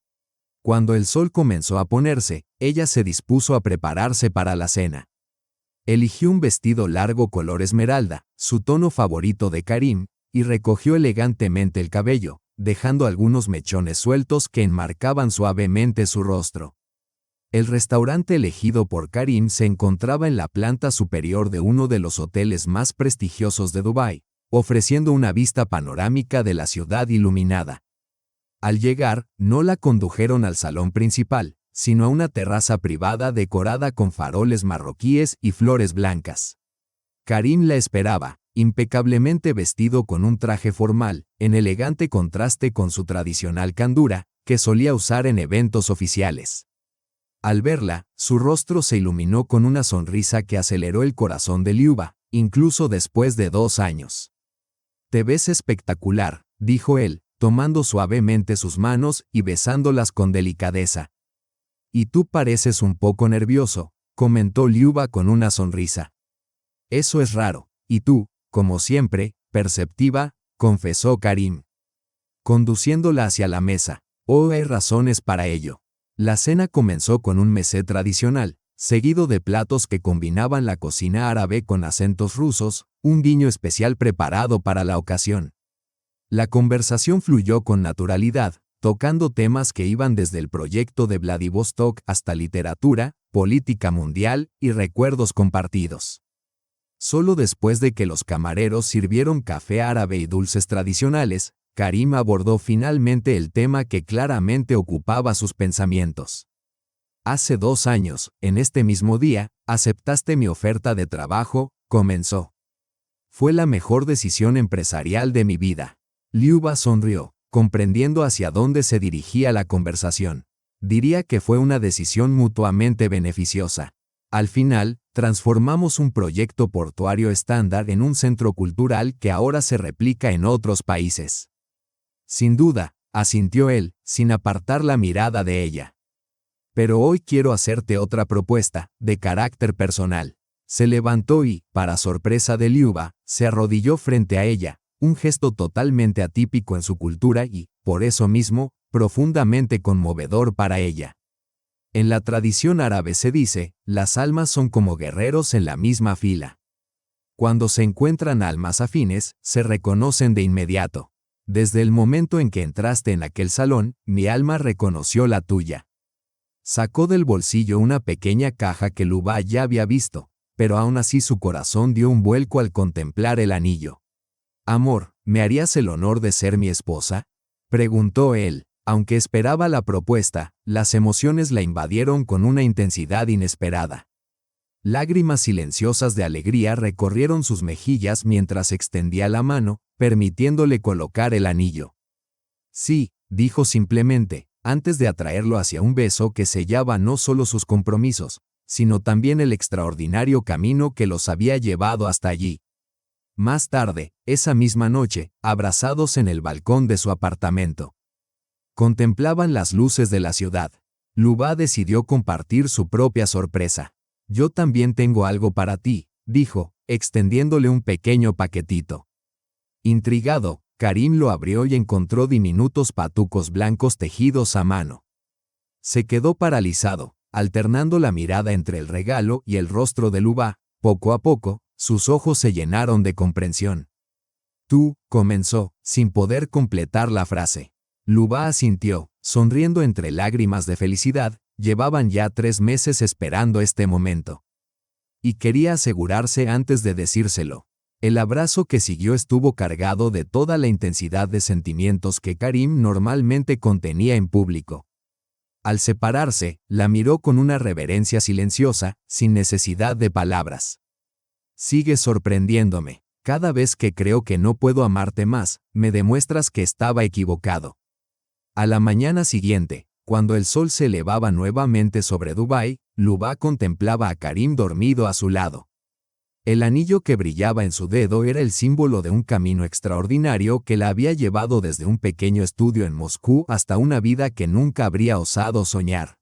Cuando el sol comenzó a ponerse, ella se dispuso a prepararse para la cena. Eligió un vestido largo color esmeralda, su tono favorito de Karim, y recogió elegantemente el cabello, dejando algunos mechones sueltos que enmarcaban suavemente su rostro. El restaurante elegido por Karim se encontraba en la planta superior de uno de los hoteles más prestigiosos de Dubái, ofreciendo una vista panorámica de la ciudad iluminada. Al llegar, no la condujeron al salón principal, sino a una terraza privada decorada con faroles marroquíes y flores blancas. Karim la esperaba, impecablemente vestido con un traje formal, en elegante contraste con su tradicional candura, que solía usar en eventos oficiales. Al verla, su rostro se iluminó con una sonrisa que aceleró el corazón de Liuba, incluso después de 2 años. «Te ves espectacular», dijo él, tomando suavemente sus manos y besándolas con delicadeza. «Y tú pareces un poco nervioso», comentó Liuba con una sonrisa. «Eso es raro, y tú, como siempre, perceptiva», confesó Karim, conduciéndola hacia la mesa. «Oh, hay razones para ello». La cena comenzó con un mesé tradicional, seguido de platos que combinaban la cocina árabe con acentos rusos, un guiño especial preparado para la ocasión. La conversación fluyó con naturalidad, tocando temas que iban desde el proyecto de Vladivostok hasta literatura, política mundial y recuerdos compartidos. Solo después de que los camareros sirvieron café árabe y dulces tradicionales, Karim abordó finalmente el tema que claramente ocupaba sus pensamientos. «Hace 2 años, en este mismo día, aceptaste mi oferta de trabajo», comenzó. «Fue la mejor decisión empresarial de mi vida». Liuba sonrió, comprendiendo hacia dónde se dirigía la conversación. «Diría que fue una decisión mutuamente beneficiosa. Al final, transformamos un proyecto portuario estándar en un centro cultural que ahora se replica en otros países». «Sin duda», asintió él, sin apartar la mirada de ella. «Pero hoy quiero hacerte otra propuesta, de carácter personal». Se levantó y, para sorpresa de Liuba, se arrodilló frente a ella, un gesto totalmente atípico en su cultura y, por eso mismo, profundamente conmovedor para ella. En la tradición árabe se dice, las almas son como guerreros en la misma fila. Cuando se encuentran almas afines, se reconocen de inmediato. Desde el momento en que entraste en aquel salón, mi alma reconoció la tuya. Sacó del bolsillo una pequeña caja que Liuba ya había visto, pero aún así su corazón dio un vuelco al contemplar el anillo. «Amor, ¿me harías el honor de ser mi esposa?», preguntó él. Aunque esperaba la propuesta, las emociones la invadieron con una intensidad inesperada. Lágrimas silenciosas de alegría recorrieron sus mejillas mientras extendía la mano, permitiéndole colocar el anillo. «Sí», dijo simplemente, antes de atraerlo hacia un beso que sellaba no solo sus compromisos, sino también el extraordinario camino que los había llevado hasta allí. Más tarde, esa misma noche, abrazados en el balcón de su apartamento, contemplaban las luces de la ciudad. Liuba decidió compartir su propia sorpresa. «Yo también tengo algo para ti», dijo, extendiéndole un pequeño paquetito. Intrigado, Karim lo abrió y encontró diminutos patucos blancos tejidos a mano. Se quedó paralizado, alternando la mirada entre el regalo y el rostro de Liuba. Poco a poco, sus ojos se llenaron de comprensión. «Tú», comenzó, sin poder completar la frase. Liuba asintió, sonriendo entre lágrimas de felicidad. Llevaban ya 3 meses esperando este momento. Y quería asegurarse antes de decírselo. El abrazo que siguió estuvo cargado de toda la intensidad de sentimientos que Karim normalmente contenía en público. Al separarse, la miró con una reverencia silenciosa, sin necesidad de palabras. «Sigues sorprendiéndome. Cada vez que creo que no puedo amarte más, me demuestras que estaba equivocado». A la mañana siguiente, cuando el sol se elevaba nuevamente sobre Dubái, Liuba contemplaba a Karim dormido a su lado. El anillo que brillaba en su dedo era el símbolo de un camino extraordinario que la había llevado desde un pequeño estudio en Moscú hasta una vida que nunca habría osado soñar.